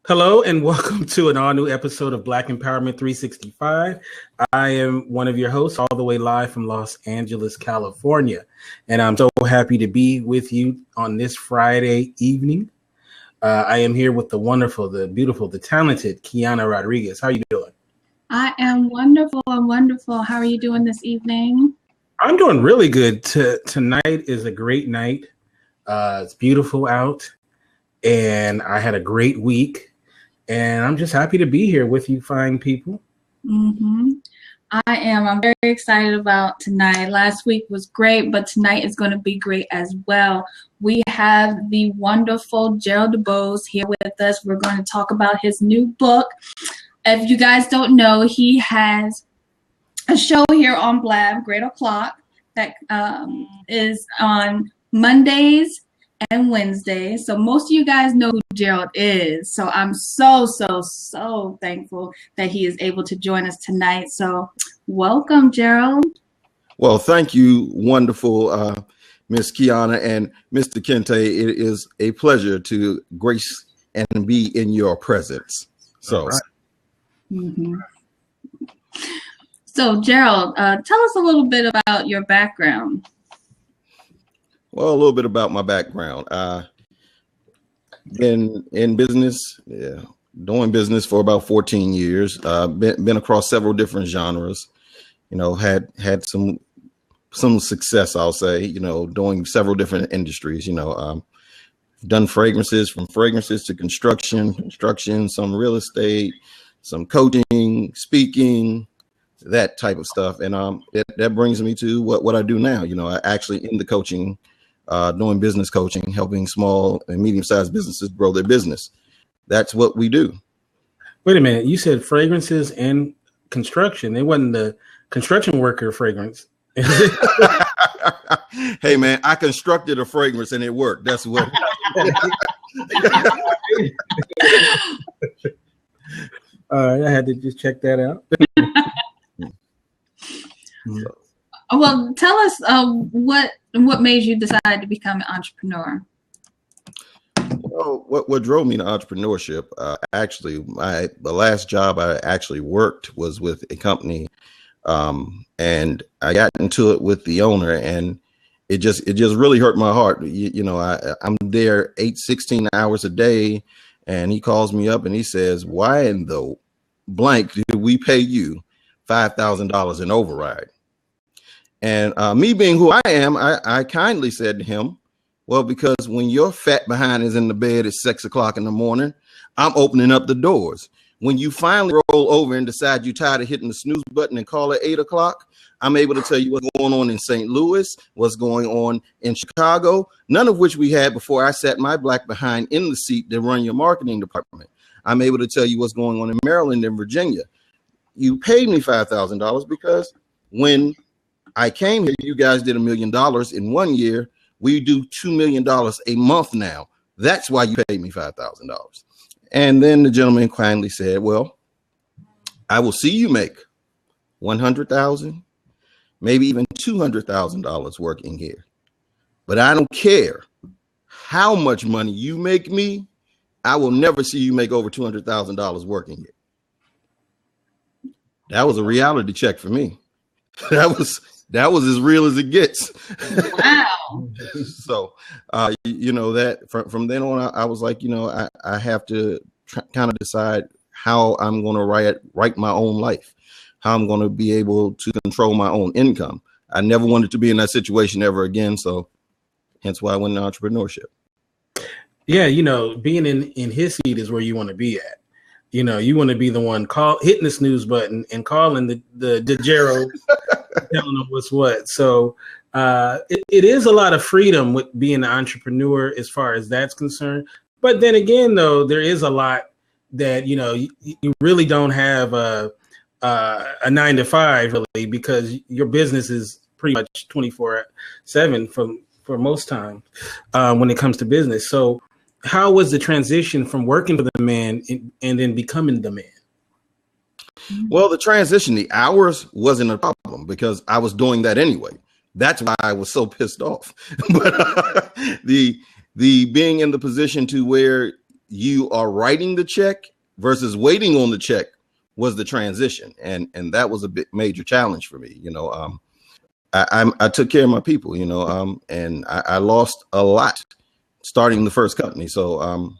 Hello and welcome to an all new episode of Black Empowerment 365. I am one of your hosts, all the way live from Los Angeles, California. And I'm so happy to be with you on this Friday evening. I am here with the wonderful, the beautiful, the talented Kiana Rodriguez. How are you doing? I am wonderful. I'm wonderful. How are you doing this evening? I'm doing really good. Tonight is a great night. It's beautiful out. And I had a great week. And I'm just happy to be here with you fine people. Mm-hmm. I am. I'm very excited about tonight. Last week was great, but tonight is going to be great as well. We have the wonderful Gerald DuBose here with us. We're going to talk about his new book. If you guys don't know, he has a show here on Blab, Great O'Clock, that is on Mondays and Wednesday. So most of you guys know who Gerald is. So I'm so thankful that he is able to join us tonight. So welcome, Gerald. Well, thank you, wonderful Miss Kiana and Mr. Kente. It is a pleasure to grace and be in your presence. So, Right. Mm-hmm. So Gerald, tell us a little bit about your background. well, a little bit about my background. Been in business, doing business for about 14 years. Been across several different genres. Had some success, I'll say. Doing several different industries. Done fragrances, from fragrances to construction, some real estate, some coaching, speaking, that type of stuff. And that brings me to what I do now. I actually in the coaching. Doing business coaching, helping small and medium-sized businesses grow their business. That's what we do. Wait a minute. You said fragrances and construction. It wasn't the construction worker fragrance. Hey, man, I constructed a fragrance and it worked. That's what. All right. I had to just check that out. Well, tell us what made you decide to become an entrepreneur. Well, what drove me to entrepreneurship? Actually, the last job I actually worked was with a company, and I got into it with the owner, and it just really hurt my heart. I'm there 16 hours a day, and he calls me up and he says, "Why in the blank did we pay you $5,000 in override?" And me being who I am, I kindly said to him, well, because when your fat behind is in the bed at 6 o'clock in the morning, I'm opening up the doors. When you finally roll over and decide you're tired of hitting the snooze button and call at 8 o'clock, I'm able to tell you what's going on in St. Louis, what's going on in Chicago, none of which we had before I sat my black behind in the seat to run your marketing department. I'm able to tell you what's going on in Maryland and Virginia. You paid me $5,000 because when I came here, you guys did $1 million in 1 year. We do $2 million a month now. That's why you paid me $5,000. And then the gentleman kindly said, well, I will see you make $100,000, maybe even $200,000 working here. But I don't care how much money you make me. I will never see you make over $200,000 working here. That was a reality check for me. That was as real as it gets. Wow. So, that from then on, I was like, I have to kind of decide how I'm going to write my own life, how I'm going to be able to control my own income. I never wanted to be in that situation ever again. So hence why I went into entrepreneurship. Yeah. Being in his seat is where you want to be at. You want to be the one hitting the snooze button and calling the Gerald, telling them what's what. So it is a lot of freedom with being an entrepreneur as far as that's concerned. But then again, though, there is a lot that, you really don't have a 9 to 5 really, because your business is pretty much 24/7 for most time when it comes to business. So how was the transition from working for the man and then becoming the man? Well, the transition, the hours wasn't a problem because I was doing that anyway. That's why I was so pissed off. But the being in the position to where you are writing the check versus waiting on the check was the transition. And that was a big major challenge for me. I took care of my people, and I lost a lot starting the first company. So,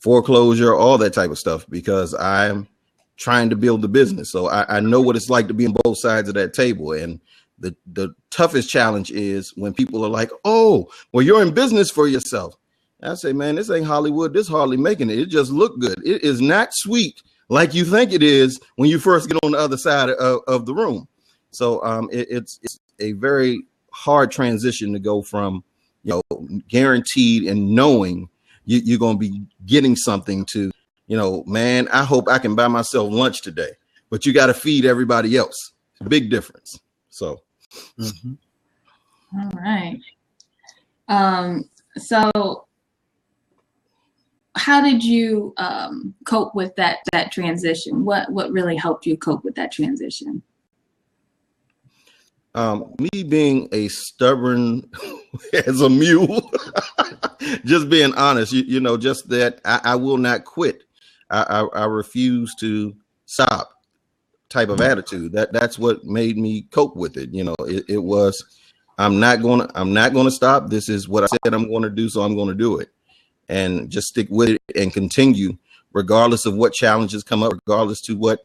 foreclosure, all that type of stuff, because I'm trying to build the business. So I know what it's like to be on both sides of that table. And the toughest challenge is when people are like, oh, well, you're in business for yourself. I say, man, this ain't Hollywood. This hardly making it. It just look good. It is not sweet like you think it is when you first get on the other side of the room. So it's a very hard transition to go from, guaranteed and knowing you're going to be getting something to, man, I hope I can buy myself lunch today, but you got to feed everybody else. Big difference. So. Mm-hmm. All right. So how did you cope with that transition? What really helped you cope with that transition? Me being a stubborn as a mule, just being honest, just that I will not quit. I refuse to stop type of attitude. That's what made me cope with it. It was, I'm not gonna stop. This is what I said I'm going to do. So I'm going to do it and just stick with it and continue regardless of what challenges come up, regardless to what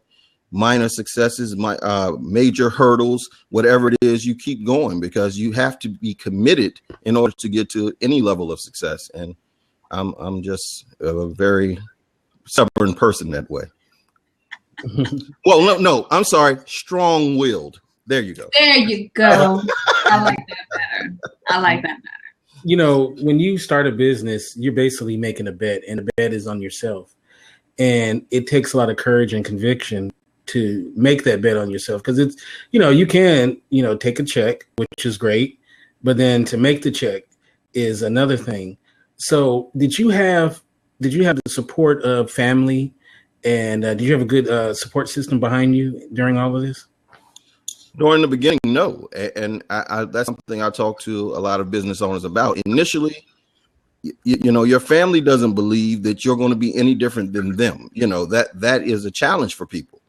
minor successes, major hurdles, whatever it is, you keep going because you have to be committed in order to get to any level of success. And I'm just a very stubborn person that way. Well, no, I'm sorry. Strong-willed. There you go. There you go. I like that better. When you start a business, you're basically making a bet, and the bet is on yourself. And it takes a lot of courage and conviction to make that bet on yourself, because it's, you can, take a check, which is great, but then to make the check is another thing. So did you have the support of family, and did you have a good support system behind you during all of this? During the beginning, no. And I that's something I talk to a lot of business owners about. Initially, your family doesn't believe that you're going to be any different than them. That is a challenge for people.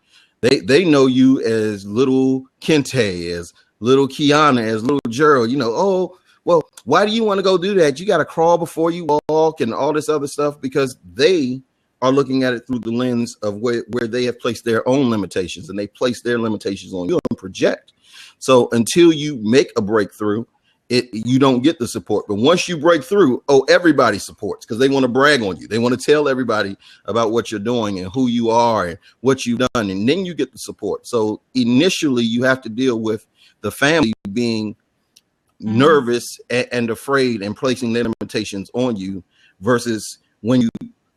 They know you as little Kente, as little Kiana, as little Gerald, oh, well, why do you want to go do that? You got to crawl before you walk and all this other stuff, because they are looking at it through the lens of where they have placed their own limitations, and they place their limitations on you and project. So until you make a breakthrough, you don't get the support. But once you break through, everybody supports, because they want to brag on you. They want to tell everybody about what you're doing and who you are and what you've done. And then you get the support. So initially you have to deal with the family being nervous and afraid and placing their limitations on you, versus when you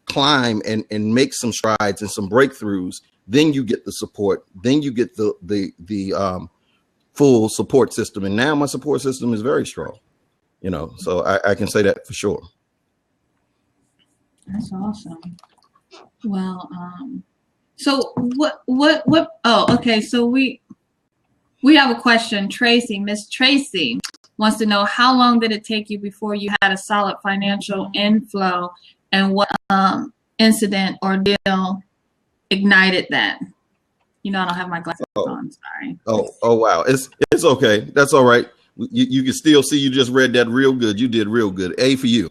climb and make some strides and some breakthroughs, then you get the support. Then you get the full support system. And now my support system is very strong, so I can say that for sure. That's awesome. Well, so okay. So we have a question. Miss Tracy wants to know, how long did it take you before you had a solid financial inflow, and what incident or deal ignited that? I don't have my glasses on. Sorry. Oh, wow. It's okay. That's all right. You can still see. You just read that real good. You did real good. A for you.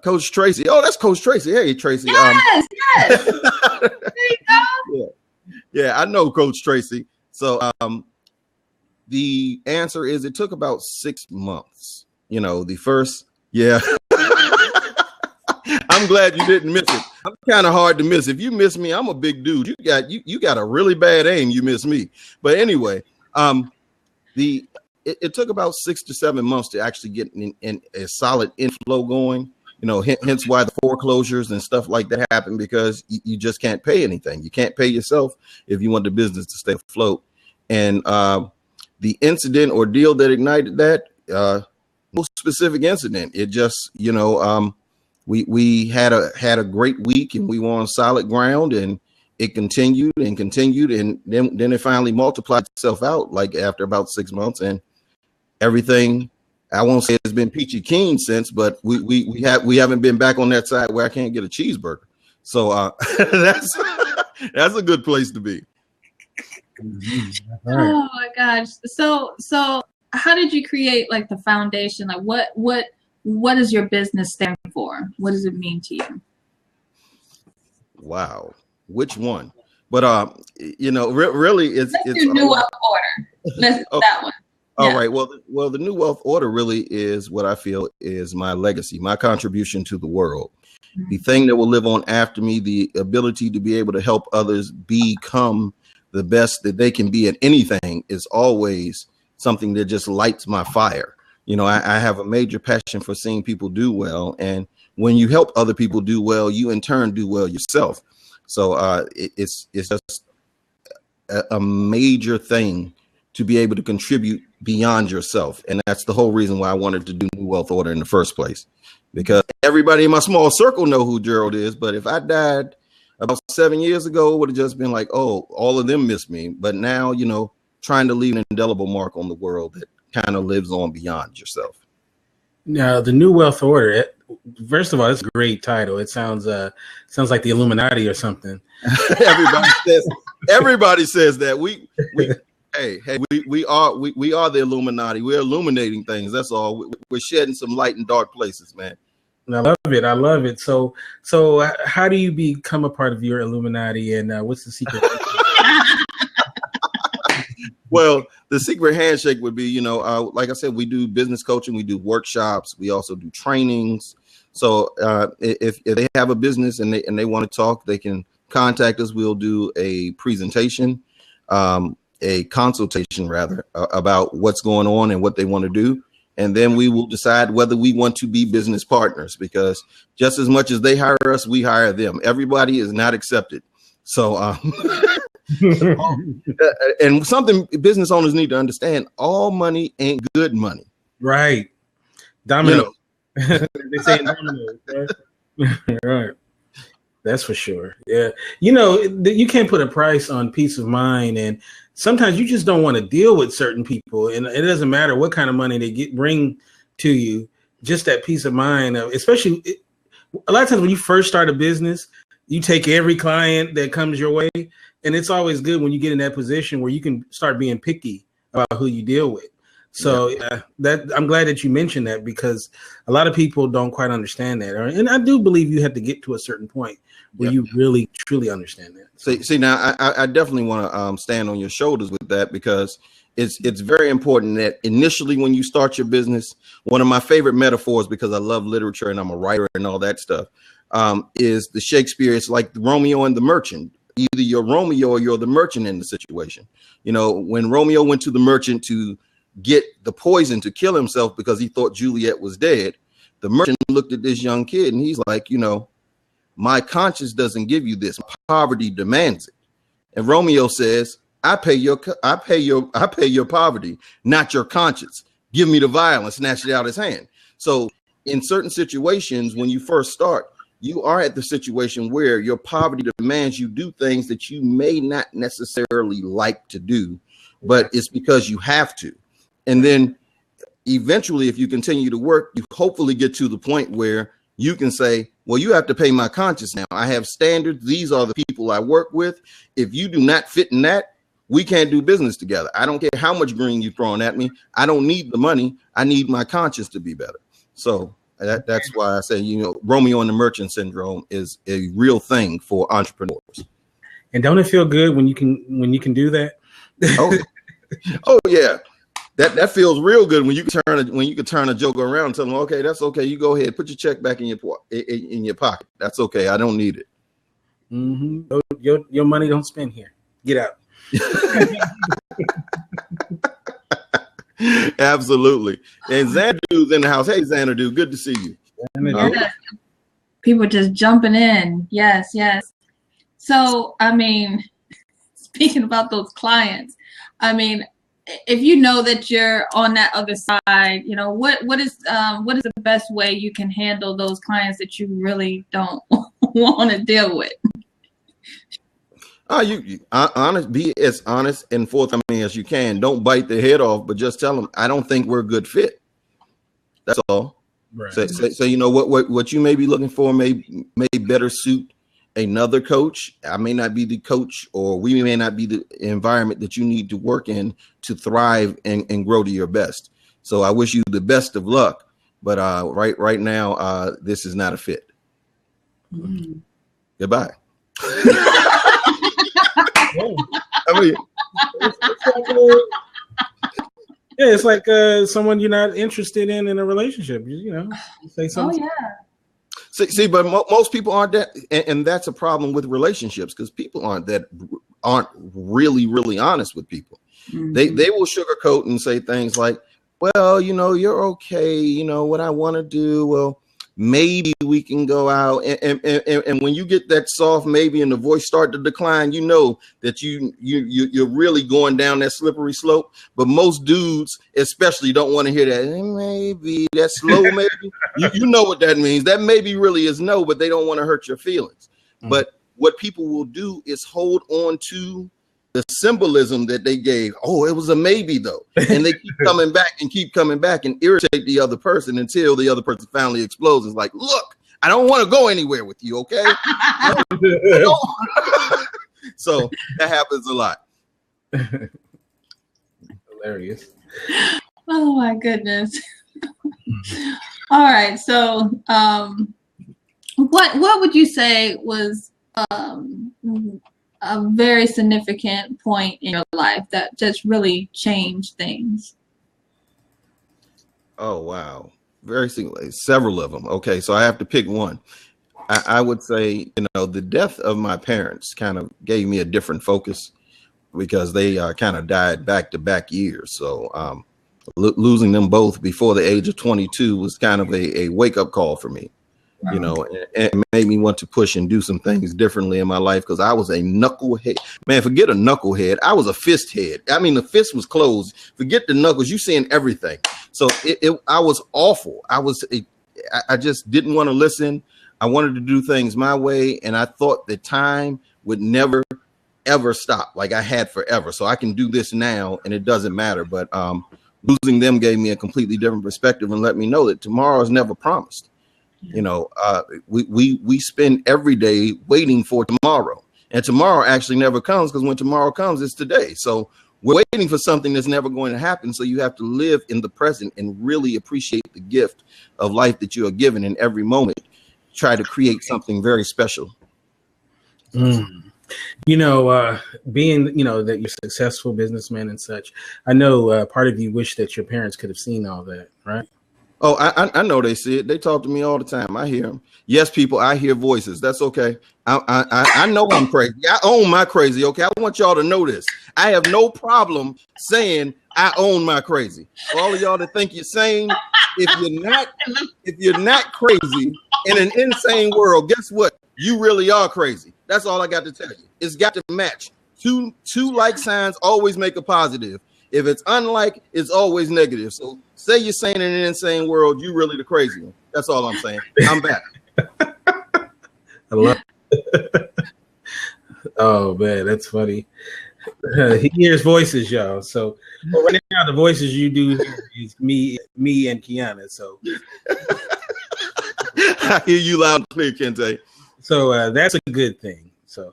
Coach Tracy. Oh, that's Coach Tracy. Hey, Tracy. Yes. There you go. Yeah, I know Coach Tracy. So the answer is, it took about 6 months. The first, yeah. I'm glad you didn't miss it. I'm kind of hard to miss. If you miss me, I'm a big dude. You got a really bad aim. You miss me. But anyway, it took about 6 to 7 months to actually get in a solid inflow going. Hence why the foreclosures and stuff like that happen, because you just can't pay anything. You can't pay yourself if you want the business to stay afloat. And the incident or deal that ignited that, no specific incident. It just, we had a great week, and we were on solid ground, and it continued, and then it finally multiplied itself out, like after about 6 months, and everything I won't say it's been peachy keen since, but we haven't been back on that side where I can't get a cheeseburger. So that's a good place to be. Right. Oh my gosh. So how did you create like the foundation? Like what does your business stand for? What does it mean to you? Wow. Which one? But really it's New Wealth Order. Let's do that one. All right. Well, the New Wealth Order really is what I feel is my legacy, my contribution to the world. Mm-hmm. The thing that will live on after me, the ability to be able to help others become the best that they can be at anything is always something that just lights my fire. I have a major passion for seeing people do well. And when you help other people do well, you in turn do well yourself. So it's just a major thing to be able to contribute beyond yourself. And that's the whole reason why I wanted to do New Wealth Order in the first place, because everybody in my small circle know who Gerald is. But if I died about 7 years ago, it would have just been like, oh, all of them miss me. But now, trying to leave an indelible mark on the world that kind of lives on beyond yourself. Now, the New Wealth Order, first of all, it's a great title. It sounds like the Illuminati or something. Everybody says that. We are the Illuminati. We're illuminating things. That's all. We're shedding some light in dark places, man. I love it. So how do you become a part of your Illuminati, and what's the secret? Well, the secret handshake would be, like I said, we do business coaching, we do workshops, we also do trainings. So if they have a business and they want to talk, they can contact us. We'll do a presentation, a consultation rather, about what's going on and what they want to do. And then we will decide whether we want to be business partners, because just as much as they hire us, we hire them. Everybody is not accepted. So, and something business owners need to understand, all money ain't good money. Right. Domino. They say domino, right? Right. That's for sure. Yeah. You can't put a price on peace of mind, and sometimes you just don't want to deal with certain people, and it doesn't matter what kind of money they bring to you. Just that peace of mind, especially a lot of times when you first start a business, you take every client that comes your way, and it's always good when you get in that position where you can start being picky about who you deal with. So that I'm glad that you mentioned that, because a lot of people don't quite understand that, and I do believe you have to get to a certain point where you really truly understand that. See, now I definitely want to stand on your shoulders with that, because it's very important that initially when you start your business, one of my favorite metaphors, because I love literature and I'm a writer and all that stuff, is the Shakespeare. It's like Romeo and the merchant. Either you're Romeo or you're the merchant in the situation. When Romeo went to the merchant to get the poison to kill himself because he thought Juliet was dead, the merchant looked at this young kid and he's like, my conscience doesn't give you this. Poverty demands it. And Romeo says, I pay your poverty, not your conscience. Give me the violence, snatch it out of his hand. So in certain situations, when you first start, you are at the situation where your poverty demands you do things that you may not necessarily like to do, but it's because you have to. And then eventually, if you continue to work, you hopefully get to the point where you can say, well, you have to pay my conscience now. I have standards. These are the people I work with. If you do not fit in that, we can't do business together. I don't care how much green you're throwing at me. I don't need the money. I need my conscience to be better. So that's why I say, Romeo and the Merchant syndrome is a real thing for entrepreneurs. And don't it feel good when you can do that? Oh yeah. That feels real good when you can turn a joke around and tell them, okay, that's okay. You go ahead, put your check back in your pocket. That's okay. I don't need it. Mm-hmm. Your money don't spend here. Get out. Absolutely. And Xanadu's in the house. Hey, Xanadu, good to see you. People just jumping in. Yes. So, speaking about those clients, if you know that you're on that other side, what is the best way you can handle those clients that you really don't want to deal with? Be as honest and forthcoming as you can. Don't bite the head off, but just tell them, I don't think we're a good fit. That's all. Right. So you know what you may be looking for may better suit another coach. I may not be the coach, or we may not be the environment that you need to work in to thrive and grow to your best. So I wish you the best of luck, but right now this is not a fit. Mm-hmm. Goodbye. I mean, it's like someone you're not interested in a relationship. You know, say something. Oh yeah. See, but most people aren't that, and that's a problem with relationships, because people aren't really honest with people. Mm-hmm. They will sugarcoat and say things like, well, you know, you're okay. You know what I want to do. Well, maybe we can go out. And when you get that soft maybe and the voice start to decline, you know that you're really going down that slippery slope. But most dudes especially don't want to hear that. Maybe that's slow. Maybe you know what that means. That maybe really is no, but they don't want to hurt your feelings. Mm-hmm. But what people will do is hold on to the symbolism that they gave. Oh, it was a maybe though. And they keep coming back and irritate the other person until the other person finally explodes. It's like, look, I don't want to go anywhere with you. Okay. So that happens a lot. Hilarious. Oh my goodness. All right. So, what would you say was, a very significant point in your life that just really changed things? Oh, wow. Several of them. Okay, so I have to pick one. I would say, you know, the death of my parents kind of gave me a different focus, because they kind of died back-to-back years. So losing them both before the age of 22 was kind of a wake-up call for me. You know, and it made me want to push and do some things differently in my life, because I was a knucklehead. Man, forget a knucklehead. I was a fist head. I mean, the fist was closed. Forget the knuckles. You seeing everything. So I was awful. I just didn't want to listen. I wanted to do things my way, and I thought that time would never, ever stop like I had forever. So I can do this now, and it doesn't matter. But losing them gave me a completely different perspective and let me know that tomorrow is never promised. You know, we spend every day waiting for tomorrow, and tomorrow actually never comes, because when tomorrow comes, it's today. So we're waiting for something that's never going to happen. So you have to live in the present and really appreciate the gift of life that you are given in every moment. Try to create something very special. You know, being, you know, that you're a successful businessman and such, I know part of you wish that your parents could have seen all that, right? Oh, I know they see it. They talk to me all the time. I hear them. Yes, people, I hear voices. That's okay. I know I'm crazy. I own my crazy. Okay, I want y'all to know this. I have no problem saying I own my crazy. For all of y'all that think you're sane, if you're not crazy in an insane world, guess what? You really are crazy. That's all I got to tell you. It's got to match. Two like signs always make a positive. If it's unlike, it's always negative. So say you're saying in an insane world, you really the crazy one. That's all I'm saying. I'm back. I love it. Oh, man, that's funny. He hears voices, y'all. So right now, the voices you do is me and Kiana. So I hear you loud and clear, Kente. So that's a good thing. So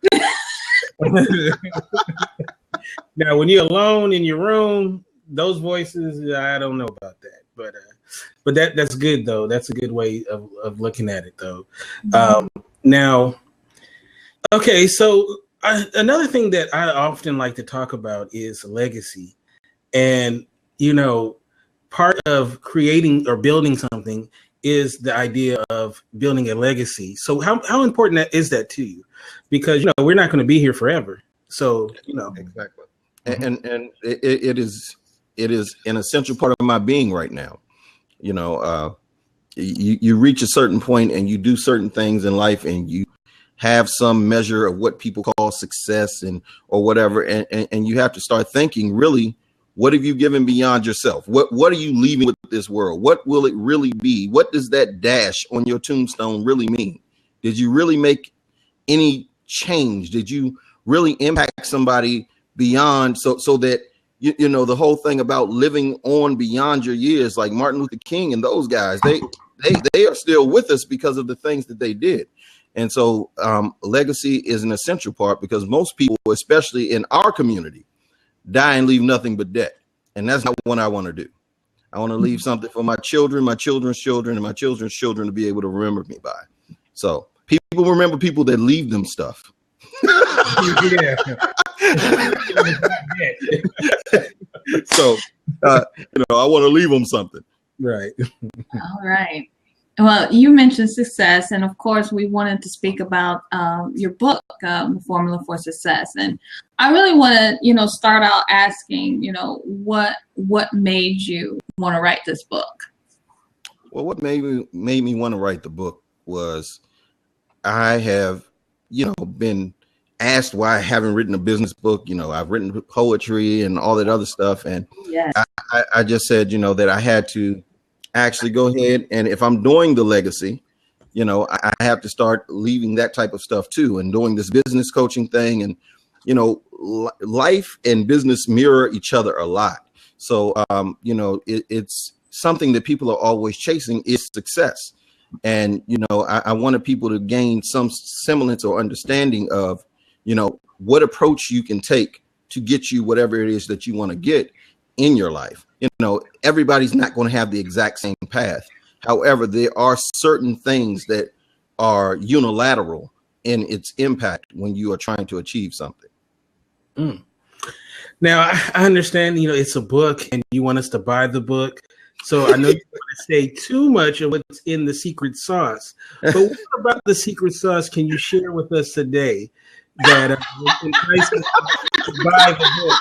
now, when you're alone in your room, those voices, I don't know about that, but that's good though. That's a good way of looking at it though. Now, okay, so another thing that I often like to talk about is legacy, and you know, part of creating or building something is the idea of building a legacy. So how important is that to you? Because, you know, we're not going to be here forever. So, you know. Exactly. And it is an essential part of my being right now. You know, you reach a certain point and you do certain things in life and you have some measure of what people call success or whatever. And you have to start thinking, really, what have you given beyond yourself? What are you leaving with this world? What will it really be? What does that dash on your tombstone really mean? Did you really make any change? Did you really impact somebody beyond so that you know, the whole thing about living on beyond your years, like Martin Luther King and those guys, they are still with us because of the things that they did. And so legacy is an essential part, because most people, especially in our community, die and leave nothing but debt. And that's not what I want to do. I want to leave something for my children, my children's children, and my children's children to be able to remember me by. So people remember people that leave them stuff. Yeah. So, you know, I want to leave them something. Right. All right. Well, you mentioned success, and of course, we wanted to speak about your book, The Formula for Success. And I really want to, you know, start out asking, you know, what made you want to write this book? Well, what made me want to write the book was I have, you know, been asked why I haven't written a business book. You know, I've written poetry and all that other stuff, and Yes. I just said, you know, that I had to actually go ahead, and if I'm doing the legacy, you know, I have to start leaving that type of stuff too, and doing this business coaching thing. And, you know, life and business mirror each other a lot. So, you know, it's something that people are always chasing is success. And, you know, I wanted people to gain some semblance or understanding of, you know, what approach you can take to get you whatever it is that you want to get in your life. You know, everybody's not going to have the exact same path. However, there are certain things that are unilateral in its impact when you are trying to achieve something. Mm. Now, I understand, you know, it's a book and you want us to buy the book. So I know you don't want to say too much of what's in the secret sauce. But what about the secret sauce can you share with us today that entices us to buy the book?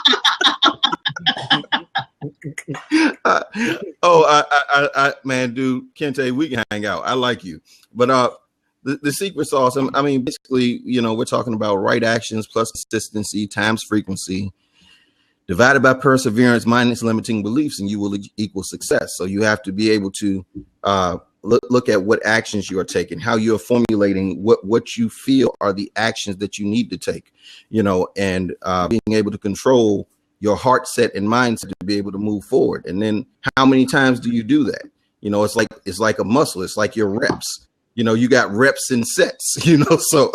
I man, dude, Kente, we can hang out. I like you. But the secret sauce, I mean, basically, you know, we're talking about right actions plus consistency times frequency divided by perseverance minus limiting beliefs, and you will equal success. So you have to be able to look at what actions you are taking, how you're formulating what you feel are the actions that you need to take, you know, and being able to control your heart set and mindset to be able to move forward. And then how many times do you do that? You know, it's like a muscle. It's like your reps. You know, you got reps and sets, you know, so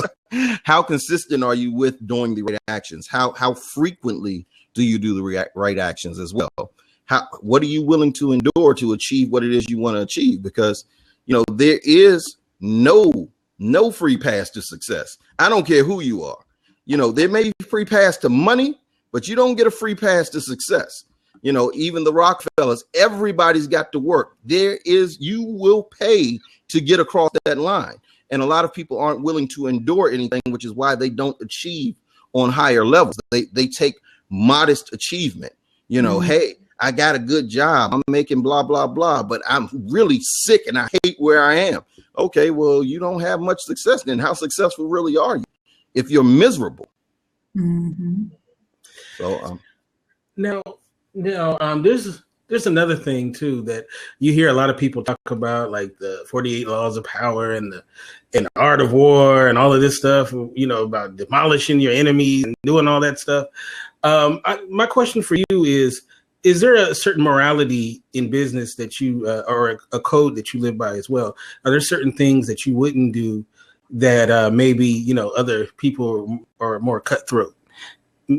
how consistent are you with doing the right actions? How frequently do you do the right actions as well? What are you willing to endure to achieve what it is you want to achieve? Because, you know, there is no free pass to success. I don't care who you are. You know, there may be free pass to money, but you don't get a free pass to success. You know, even the Rockefellers, everybody's got to work. You will pay to get across that line. And a lot of people aren't willing to endure anything, which is why they don't achieve on higher levels. They take modest achievement. You know, hey, I got a good job. I'm making blah, blah, blah, but I'm really sick and I hate where I am. Okay, well, you don't have much success. Then how successful really are you if you're miserable? Mm-hmm. So Now, there's another thing too that you hear a lot of people talk about, like the 48 laws of power and the art of war and all of this stuff, you know, about demolishing your enemies and doing all that stuff. My question for you is there a certain morality in business that you or a code that you live by as well? Are there certain things that you wouldn't do that maybe, you know, other people are more cutthroat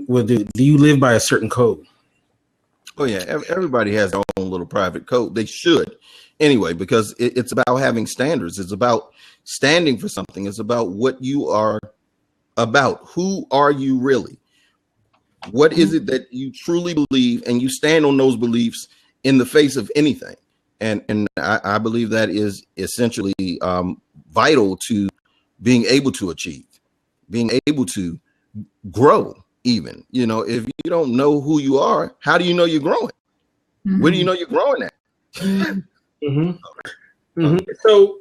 will do? Do you live by a certain code? Oh yeah, everybody has their own little private code. They should anyway, because it's about having standards. It's about standing for something. It's about what you are about. Who are you really? What is it that you truly believe, and you stand on those beliefs in the face of anything? And I believe that is essentially vital to being able to achieve, being able to grow. Even, you know, if you don't know who you are, how do you know you're growing? Mm-hmm. Where do you know you're growing at? Mm-hmm. Mm-hmm. So,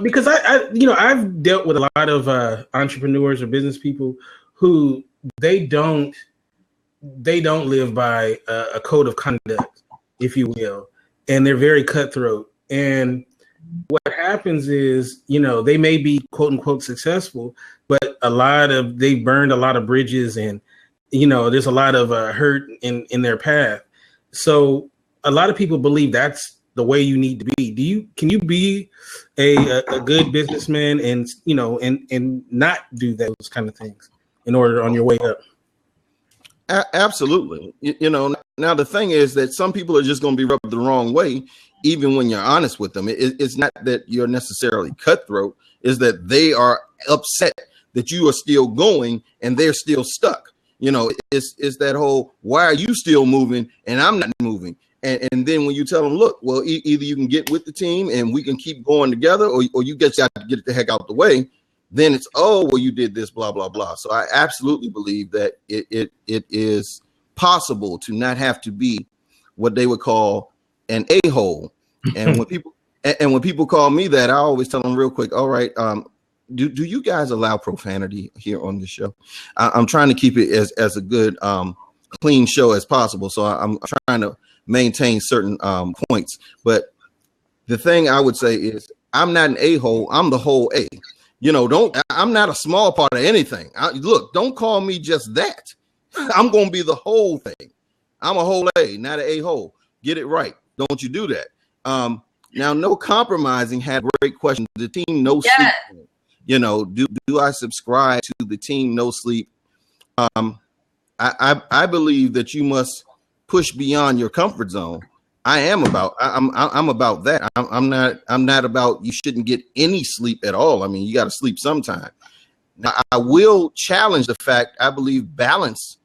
because I've dealt with a lot of entrepreneurs or business people who they don't live by a code of conduct, if you will, and they're very cutthroat. And what happens is, you know, they may be quote unquote successful, but they burned a lot of bridges, and there's a lot of hurt in their path. So a lot of people believe that's the way you need to be. Can you be a good businessman and not do those kind of things in order on your way up? Absolutely. Now the thing is that some people are just going to be rubbed the wrong way, even when you're honest with them. It's not that you're necessarily cutthroat, is that they are upset that you are still going and they're still stuck. It's that whole, why are you still moving and I'm not moving? And then when you tell them, look, well, either you can get with the team and we can keep going together, or you got to get the heck out the way. Then it's, oh, well, you did this, blah, blah, blah. So I absolutely believe that it is possible to not have to be what they would call an a-hole. And when people call me that, I always tell them real quick, all right, do you guys allow profanity here on the show? I'm trying to keep it as a good, clean show as possible. So I'm trying to maintain certain points. But the thing I would say is, I'm not an a-hole. I'm the whole A. I'm not a small part of anything. Look, don't call me just that. I'm going to be the whole thing. I'm a whole A, not an a-hole. Get it right. Don't you do that. Now, no compromising had a great question. The team no sleep. Do I subscribe to the team no sleep? I believe that you must push beyond your comfort zone. I'm about that. I'm not about you shouldn't get any sleep at all. I mean, you got to sleep sometime. Now, I will challenge the fact I believe balance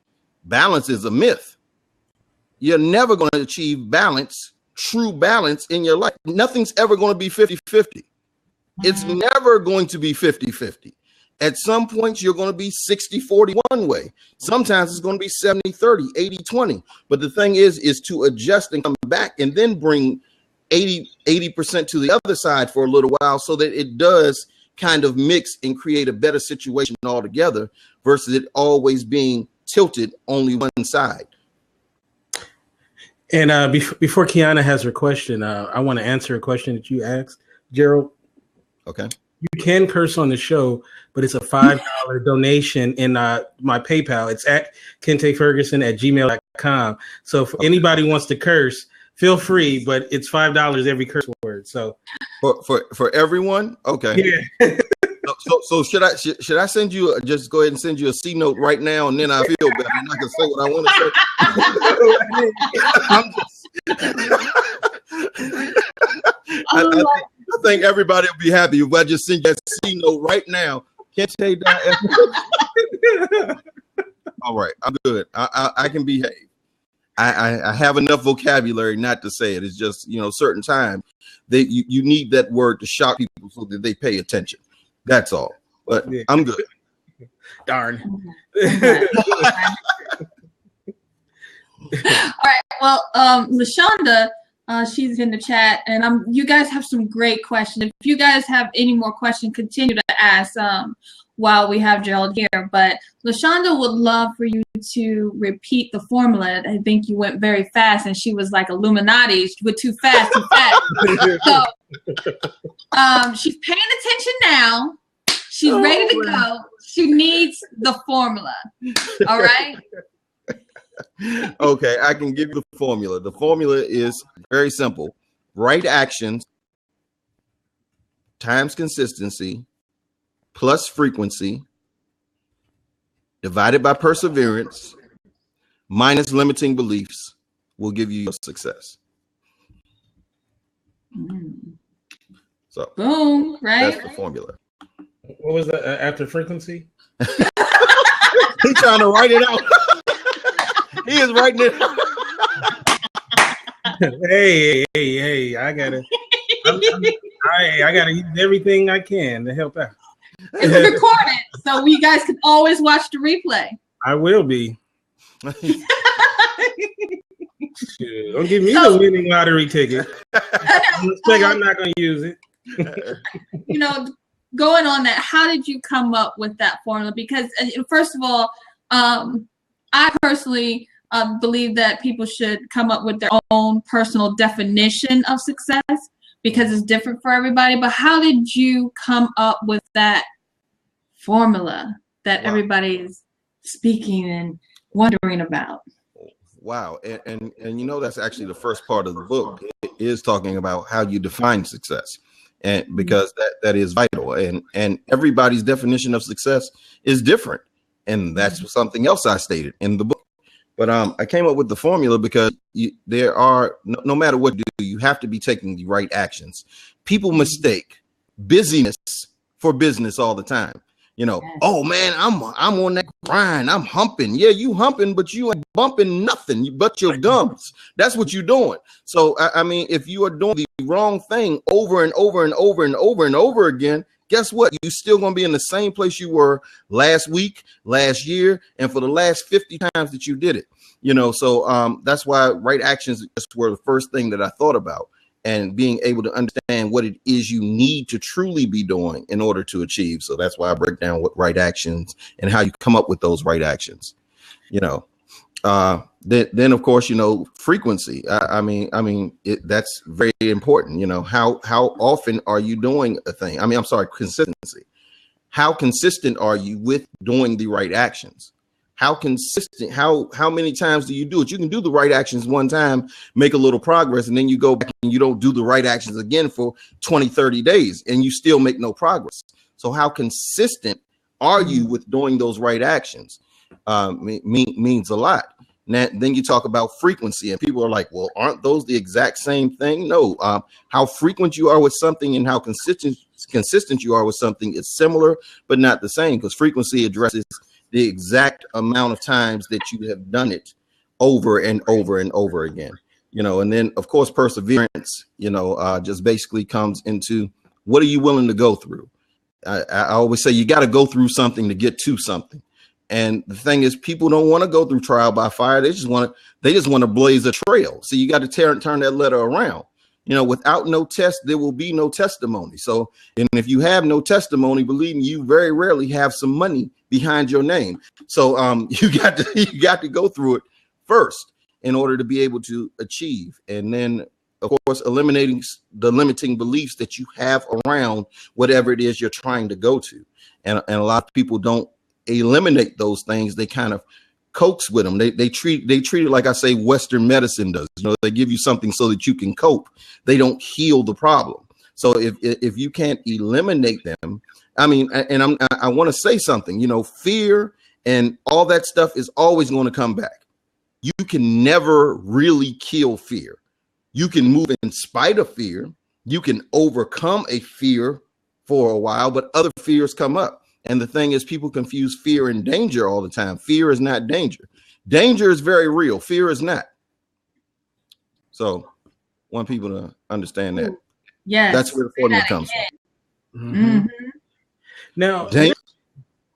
is a myth. You're never going to achieve true balance in your life. Nothing's ever going to be 50-50. It's never going to be 50-50. At some points, you're going to be 60-40 one way. Sometimes it's going to be 70-30, 80-20. But the thing is to adjust and come back and then bring 80% to the other side for a little while so that it does kind of mix and create a better situation altogether versus it always being tilted only one side. And before Kiana has her question, I want to answer a question that you asked, Gerald. Okay. You can curse on the show, but it's a $5 donation in my PayPal. It's at kenteferguson@gmail.com. So if anybody wants to curse, feel free, but it's $5 every curse word. So for everyone, okay. Yeah. So should I send you just go ahead and send you a C note right now, and then I feel better and I can say what I want to say. I think everybody will be happy if I just send that C note right now. All right, I'm good. I can behave. I have enough vocabulary not to say it. It's just certain times you need that word to shock people so that they pay attention. That's all. But yeah. I'm good. Darn. All right. Well, LaShonda, she's in the chat, and you guys have some great questions. If you guys have any more questions, continue to ask while we have Gerald here. But LaShonda would love for you to repeat the formula. I think you went very fast, and she was like Illuminati. She went too fast, So she's paying attention now. She's ready to go. She needs the formula. All right? Okay, I can give you the formula. The formula is very simple. Right actions times consistency plus frequency divided by perseverance minus limiting beliefs will give you your success. So boom, right? That's the formula. What was that after frequency? He's trying to write it out. He is writing it. Hey! I gotta use everything I can to help out. It's recorded, so you guys can always watch the replay. I will be. Don't give me the winning lottery ticket. I'm not going to use it. Going on that, how did you come up with that formula? Because first of all, I personally believe that people should come up with their own personal definition of success because it's different for everybody. But how did you come up with that formula that everybody is speaking and wondering about. Wow. And you know, that's actually the first part of the book. It is talking about how you define success. And because that is vital. And everybody's definition of success is different. And that's something else I stated in the book. But I came up with the formula because there are no matter what you do, you have to be taking the right actions. People mistake busyness for business all the time. You know, oh man, I'm on that grind. I'm humping. Yeah, you humping, but you ain't bumping nothing but your gums. That's what you're doing. So I mean, if you are doing the wrong thing over and over and over and over and over again, guess what? You're still going to be in the same place you were last week, last year, and for the last 50 times that you did it. You know, so that's why right actions were the first thing that I thought about. And being able to understand what it is you need to truly be doing in order to achieve. So that's why I break down what right actions and how you come up with those right actions. You know, then of course, you know, frequency. I mean, that's very important. You know, how often are you doing a thing? I mean, I'm sorry, consistency. How consistent are you with doing the right actions? How consistent, how many times do you do it? You can do the right actions one time, make a little progress, and then you go back and you don't do the right actions again for 20, 30 days, and you still make no progress. So how consistent are you with doing those right actions? Means a lot. Now, then you talk about frequency, and people are like, well, aren't those the exact same thing? No, how frequent you are with something and how consistent you are with something is similar, but not the same, because frequency addresses the exact amount of times that you have done it over and over and over again, you know. And then of course, perseverance, you know, just basically comes into what are you willing to go through? I always say you got to go through something to get to something. And the thing is, people don't want to go through trial by fire. They just want to blaze a trail. So you got to turn that letter around. You know, without no test, there will be no testimony. So, and if you have no testimony, believe me, you very rarely have some money behind your name. So you got to go through it first in order to be able to achieve. And then, of course, eliminating the limiting beliefs that you have around whatever it is you're trying to go to. And a lot of people don't eliminate those things. They kind of coax with them. They treat it like I say Western medicine does. You know, they give you something so that you can cope. They don't heal the problem. So if you can't eliminate them, I mean, and I want to say something, you know, fear and all that stuff is always going to come back. You can never really kill fear. You can move in spite of fear. You can overcome a fear for a while, but other fears come up. And the thing is, people confuse fear and danger all the time. Fear is not danger. Danger is very real. Fear is not. So I want people to understand that. Yes. That's where the formula comes from. Mm-hmm. Now,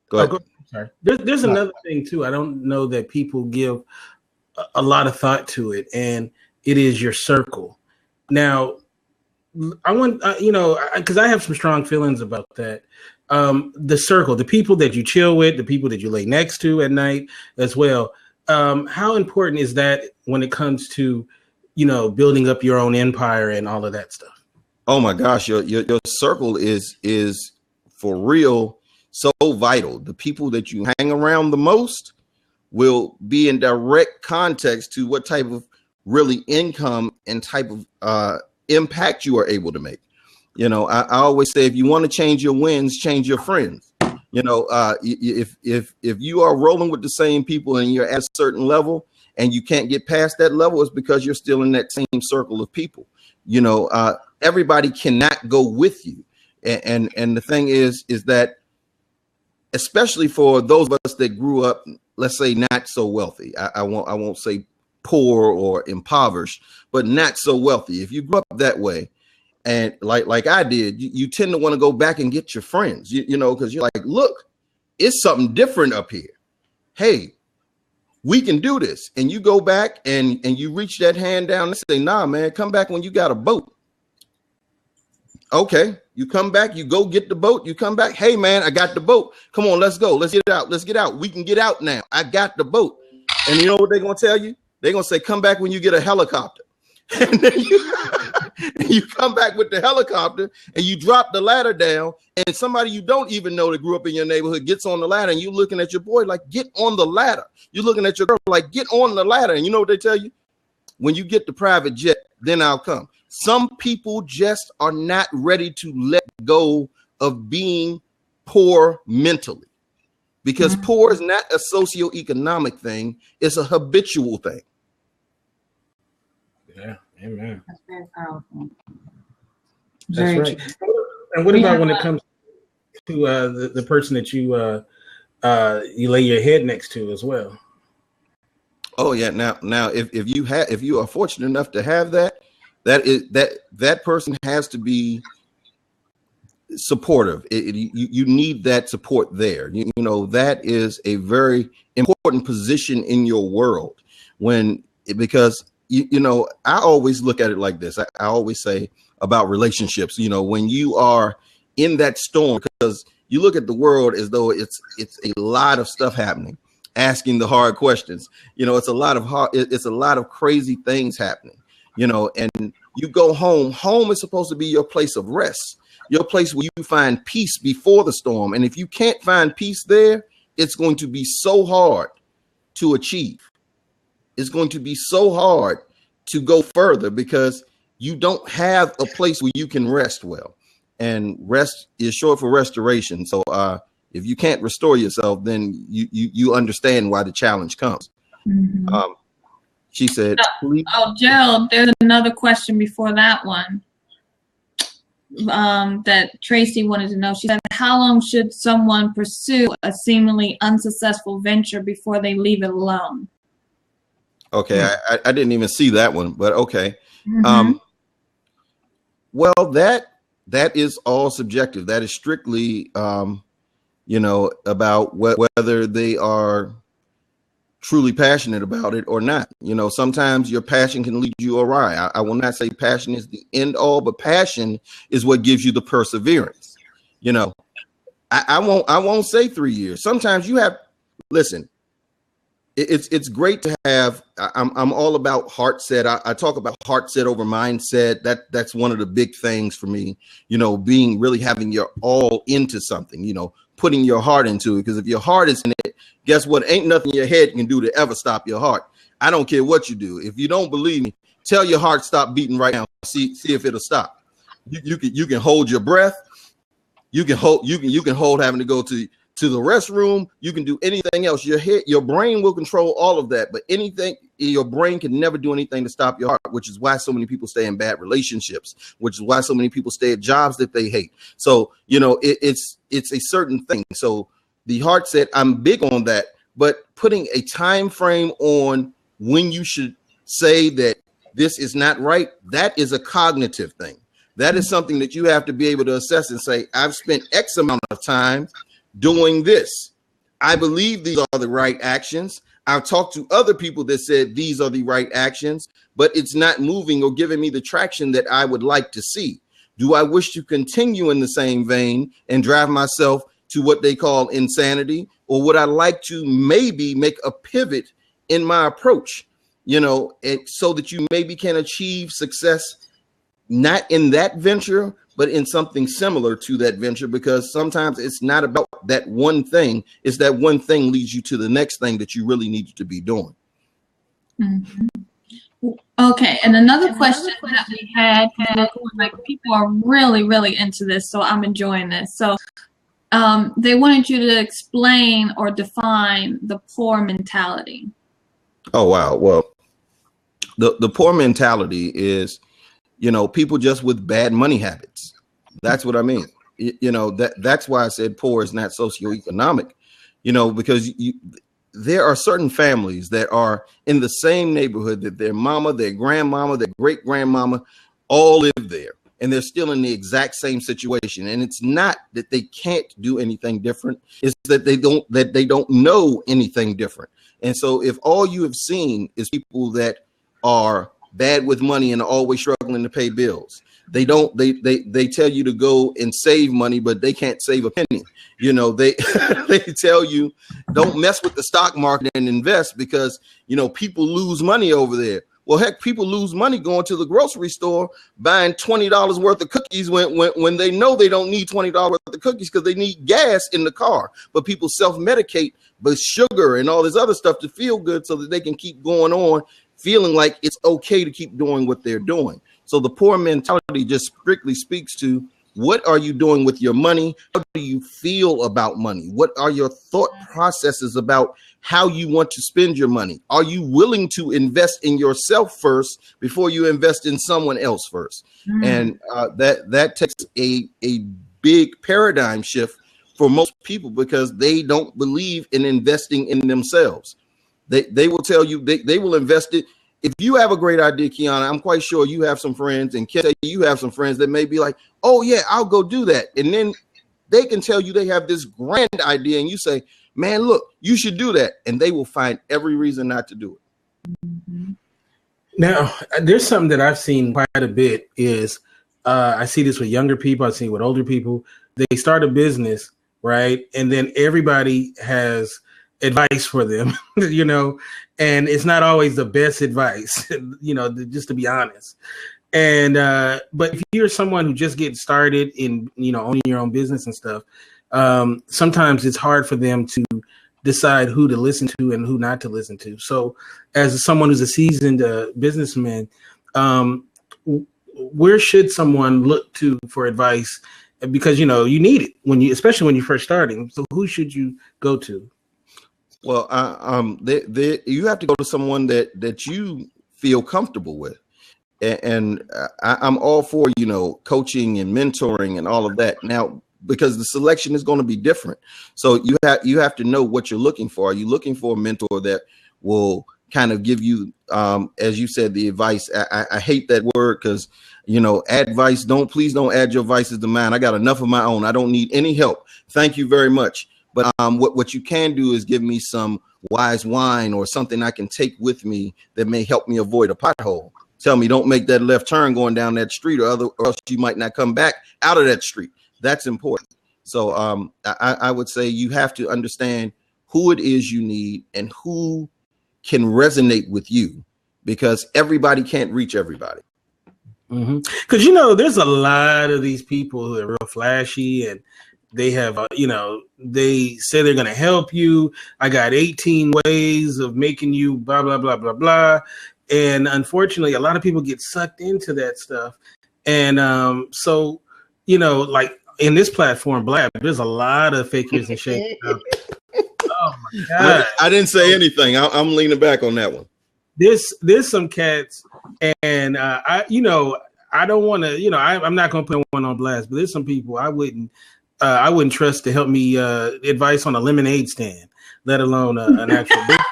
go ahead. Sorry. There's another thing, too. I don't know that people give a lot of thought to it, and it is your circle. Now, I want, you know, because I have some strong feelings about that. The circle, the people that you chill with, the people that you lay next to at night as well. How important is that when it comes to, you know, building up your own empire and all of that stuff? Oh my gosh, your circle is for real so vital. The people that you hang around the most will be in direct context to what type of really income and type of impact you are able to make. You know, I always say, if you want to change your wins, change your friends. You know, if you are rolling with the same people and you're at a certain level and you can't get past that level, it's because you're still in that same circle of people. You know, everybody cannot go with you. And the thing is that, especially for those of us that grew up, let's say, not so wealthy. I won't say poor or impoverished, but not so wealthy. If you grew up that way, and like I did, you tend to want to go back and get your friends, you know, because you're like, look, it's something different up here. Hey, we can do this. And you go back and you reach that hand down and say, nah, man, come back when you got a boat. Okay, you come back, you go get the boat, you come back. Hey, man, I got the boat. Come on, let's go. Let's get out. Let's get out. We can get out now. I got the boat. And you know what they're going to tell you? They're going to say, come back when you get a helicopter. And then and you come back with the helicopter and you drop the ladder down, and somebody you don't even know that grew up in your neighborhood gets on the ladder, and you're looking at your boy like, get on the ladder. You're looking at your girl like, get on the ladder. And you know what they tell you? When you get the private jet, then I'll come. Some people just are not ready to let go of being poor mentally, because poor is not a socioeconomic thing. It's a habitual thing. Yeah, amen. That's very powerful. That's right. And what about when it comes to the person that you lay your head next to as well? Oh yeah. Now, if you are fortunate enough to have that person has to be supportive. You need that support there. You know, that is a very important position in your world because you know, I always look at it like this. I always say about relationships, you know, when you are in that storm, because you look at the world as though it's a lot of stuff happening, asking the hard questions. You know, it's a lot of crazy things happening, you know, and you go home. Home is supposed to be your place of rest, your place where you find peace before the storm. And if you can't find peace there, it's going to be so hard to achieve. It's going to be so hard to go further because you don't have a place where you can rest well. And rest is short for restoration. So if you can't restore yourself, then you understand why the challenge comes. Mm-hmm. She said, Gerald, there's another question before that one that Tracy wanted to know. She said, how long should someone pursue a seemingly unsuccessful venture before they leave it alone? Okay, I didn't even see that one, but okay. Mm-hmm. Well, that is all subjective. That is strictly, you know, about whether they are truly passionate about it or not. You know, sometimes your passion can lead you awry. I will not say passion is the end all, but passion is what gives you the perseverance. You know, I won't say 3 years. Sometimes you have, listen, it's great to have. I'm all about heart set. I talk about heart set over mindset. That's one of the big things for me, you know, really having your all into something, you know, putting your heart into it. Because if your heart is in it, guess what? Ain't nothing your head can do to ever stop your heart. I don't care what you do. If you don't believe me, tell your heart stop beating right now. See if it'll stop. You can hold your breath. You can hold having to go to the restroom. You can do anything else. Your brain will control all of that, but your brain can never do anything to stop your heart, which is why so many people stay in bad relationships, which is why so many people stay at jobs that they hate. So, you know, it's a certain thing. So the heart set, I'm big on that, but putting a time frame on when you should say that this is not right, that is a cognitive thing. That is something that you have to be able to assess and say, I've spent X amount of time doing this. I believe these are the right actions. I've talked to other people that said these are the right actions, but it's not moving or giving me the traction that I would like to see. Do I wish to continue in the same vein and drive myself to what they call insanity? Or would I like to maybe make a pivot in my approach, you know, so that you maybe can achieve success, not in that venture, but in something similar to that venture, because sometimes it's not about that one thing. It's that one thing leads you to the next thing that you really need to be doing. Mm-hmm. Okay. And another question that we had, like people are really, really into this, so I'm enjoying this. So they wanted you to explain or define the poor mentality. Oh, wow. Well, the poor mentality is, you know, people just with bad money habits. That's what I mean. You know, that's why I said poor is not socioeconomic, you know, because there are certain families that are in the same neighborhood that their mama, their grandmama, their great grandmama all live there. And they're still in the exact same situation. And it's not that they can't do anything different. It's that they don't know anything different. And so if all you have seen is people that are bad with money and always struggling to pay bills, they tell you to go and save money, but they can't save a penny. You know, they tell you don't mess with the stock market and invest because, you know, people lose money over there. Well, heck, people lose money going to the grocery store buying $20 worth of cookies when they know they don't need $20 worth of cookies because they need gas in the car. But people self-medicate with sugar and all this other stuff to feel good so that they can keep going on feeling like it's okay to keep doing what they're doing. So the poor mentality just strictly speaks to, what are you doing with your money? How do you feel about money? What are your thought processes about how you want to spend your money? Are you willing to invest in yourself first before you invest in someone else first? And that takes a big paradigm shift for most people because they don't believe in investing in themselves. They will tell you they will invest it. If you have a great idea, Kiana, I'm quite sure you have some friends, and Ken, you have some friends that may be like, oh yeah, I'll go do that. And then they can tell you they have this grand idea and you say, man, look, you should do that. And they will find every reason not to do it. Now, there's something that I've seen quite a bit is I see this with younger people. I see it with older people. They start a business, right? And then everybody has advice for them, and it's not always the best advice, just to be honest. And but if you're someone who just gets started in, owning your own business and stuff, sometimes it's hard for them to decide who to listen to and who not to listen to. So as someone who's a seasoned businessman, where should someone look to for advice? Because, you need it especially when you're first starting. So who should you go to? Well, you have to go to someone that you feel comfortable with. And I'm all for, coaching and mentoring and all of that. Now, because the selection is going to be different. So you have to know what you're looking for. Are you looking for a mentor that will kind of give you, as you said, the advice? I hate that word because, advice, please don't add your vices to mine. I got enough of my own. I don't need any help. Thank you very much. But what you can do is give me some wise wine or something I can take with me that may help me avoid a pothole. Tell me, don't make that left turn going down that street or else you might not come back out of that street. That's important. So I would say you have to understand who it is you need and who can resonate with you, because everybody can't reach everybody. Because, there's a lot of these people who are real flashy and they have, they say they're going to help you. I got 18 ways of making you blah, blah, blah, blah, blah. And unfortunately, a lot of people get sucked into that stuff. And so, like in this platform, Blab, there's a lot of fakers and shakers. Oh my God. I didn't say anything. I'm leaning back on that one. There's some cats, and I don't want to, I'm not going to put one on blast, but there's some people I wouldn't trust to help me advice on a lemonade stand, let alone an actual business.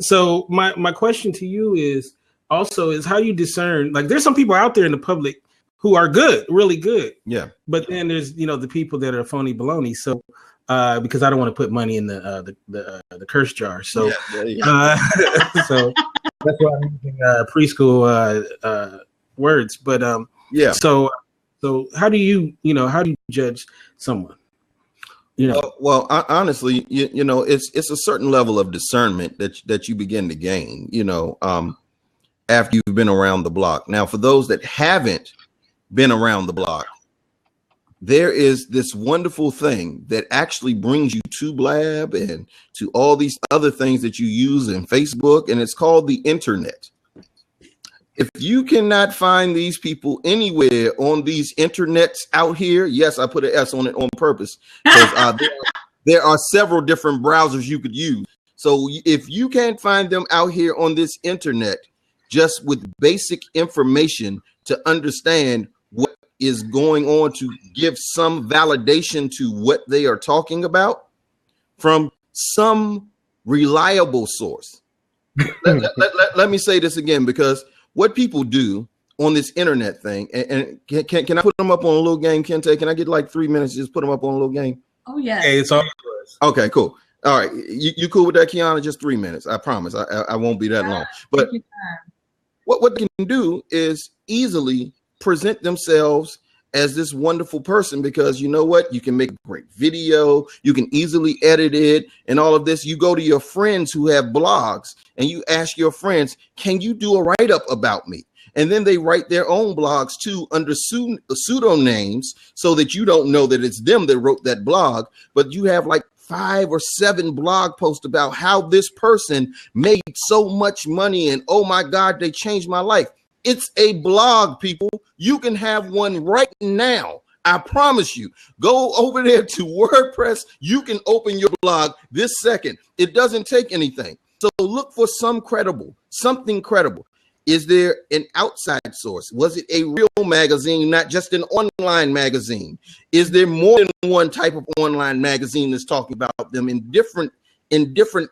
So my question to you is how you discern, like there's some people out there in the public who are good, really good. Yeah. But then there's, the people that are phony baloney. So because I don't want to put money in the curse jar. So so that's why I'm using preschool words. But yeah. So how do you judge someone? Well, honestly, it's a certain level of discernment that you begin to gain, after you've been around the block. Now, for those that haven't been around the block, there is this wonderful thing that actually brings you to Blab and to all these other things that you use in Facebook, and it's called the internet. If you cannot find these people anywhere on these internets out here, yes, I put an S on it on purpose, because there are several different browsers you could use. So if you can't find them out here on this internet, just with basic information to understand what is going on, to give some validation to what they are talking about from some reliable source. Let me say this again, because what people do on this internet thing, and can I put them up on a little game, Kente? Can I get like 3 minutes to just put them up on a little game? Oh, yeah. Hey, it's all yours. Okay, cool. All right. You cool with that, Kiana? Just 3 minutes. I promise. I won't be that long. But what they can do is easily present themselves as this wonderful person, because you know what? You can make a great video, you can easily edit it and all of this. You go to your friends who have blogs and you ask your friends, can you do a write-up about me? And then they write their own blogs too under pseudonames so that you don't know that it's them that wrote that blog, but you have like 5 or 7 blog posts about how this person made so much money and oh my God, they changed my life. It's a blog, people. You can have one right now. I promise you. Go over there to WordPress. You can open your blog this second. It doesn't take anything. So look for something credible. Is there an outside source? Was it a real magazine, not just an online magazine? Is there more than one type of online magazine that's talking about them in different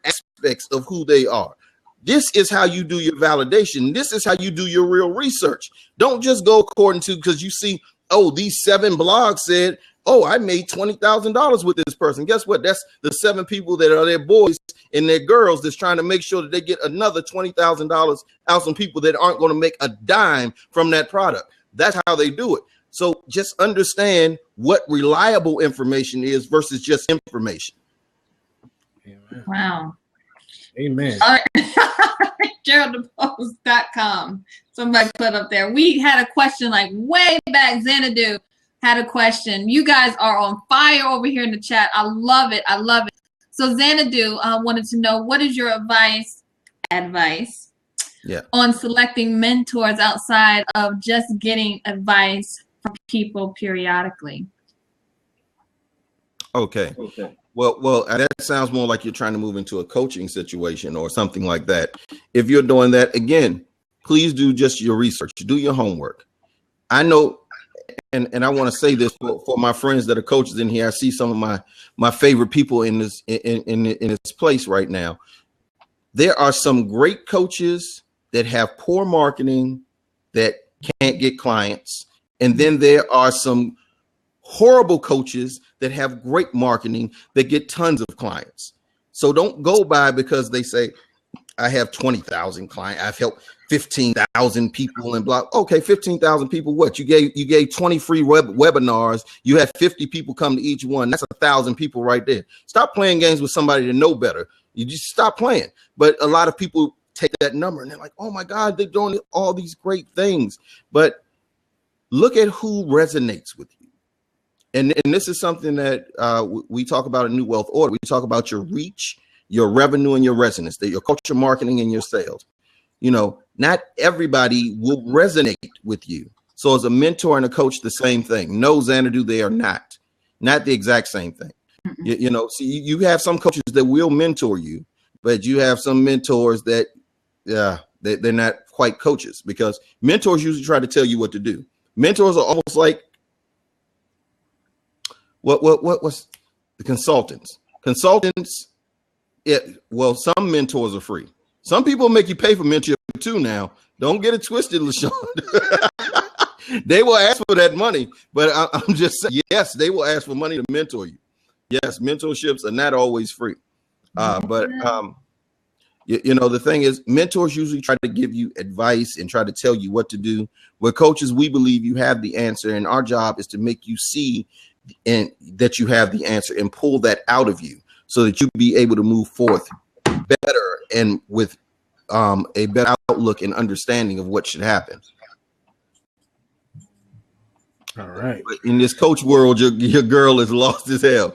aspects of who they are? This is how you do your validation. This is how you do your real research. Don't just go according to, because you see, oh, these 7 blogs said, oh, I made $20,000 with this person. Guess what? That's the 7 people that are their boys and their girls that's trying to make sure that they get another $20,000 out from people that aren't going to make a dime from that product. That's how they do it. So just understand what reliable information is versus just information. Wow. Amen. All right. GeraldDuBose.com. Somebody put up there. We had a question like way back. Xanadu had a question. You guys are on fire over here in the chat. I love it. I love it. So Xanadu wanted to know, what is your advice on selecting mentors outside of just getting advice from people periodically? Okay. Well, that sounds more like you're trying to move into a coaching situation or something like that. If you're doing that, again, please do just your research. Do your homework. I know, and I want to say this for my friends that are coaches in here. I see some of my favorite people in this place right now. There are some great coaches that have poor marketing that can't get clients, and then there are some horrible coaches that have great marketing that get tons of clients. So don't go by because they say, I have 20,000 clients. I've helped 15,000 people and blah. Okay, 15,000 people. What? You gave 20 free webinars. You had 50 people come to each one. That's 1,000 people right there. Stop playing games with somebody to know better. You just stop playing. But a lot of people take that number and they're like, oh my God, they're doing all these great things. But look at who resonates with you. And this is something that we talk about in New Wealth Order. We talk about your reach, your revenue, and your resonance, your culture, marketing, and your sales. You know, not everybody will resonate with you. So as a mentor and a coach, the same thing. No, Xanadu, they are not the exact same thing. You know, so you have some coaches that will mentor you, but you have some mentors that, they're not quite coaches, because mentors usually try to tell you what to do. Mentors are almost like, what was the consultants? Well, some mentors are free. Some people make you pay for mentorship too now. Don't get it twisted, LaShawn. They will ask for that money, but I'm just saying, yes, they will ask for money to mentor you. Yes, mentorships are not always free. But you know, the thing is, mentors usually try to give you advice and try to tell you what to do. Where coaches, we believe you have the answer, and our job is to make you see and that you have the answer and pull that out of you so that you be able to move forth better and with a better outlook and understanding of what should happen. All right. But in this coach world, your girl is lost as hell.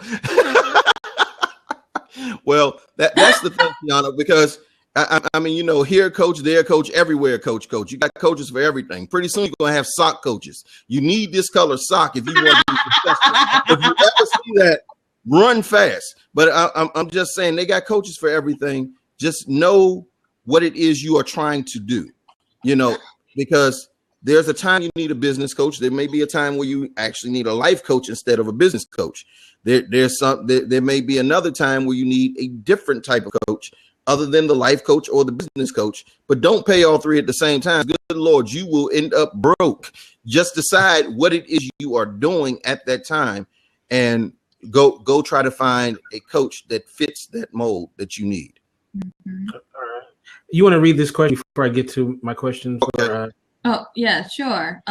Well, that's the thing, Tiana, because I mean, you know, here coach, there coach, everywhere coach. You got coaches for everything. Pretty soon you're gonna have sock coaches. You need this color sock if you want to be successful. If you ever see that, run fast. But I'm just saying, they got coaches for everything. Just know what it is you are trying to do, you know, because there's a time you need a business coach. There may be a time where you actually need a life coach instead of a business coach. There may be another time where you need a different type of coach other than the life coach or the business coach. But don't pay all three at the same time. Good Lord, you will end up broke. Just decide what it is you are doing at that time and go try to find a coach that fits that mold that you need. Mm-hmm. All right. You want to read this question before I get to my questions? Okay. Oh, yeah, sure.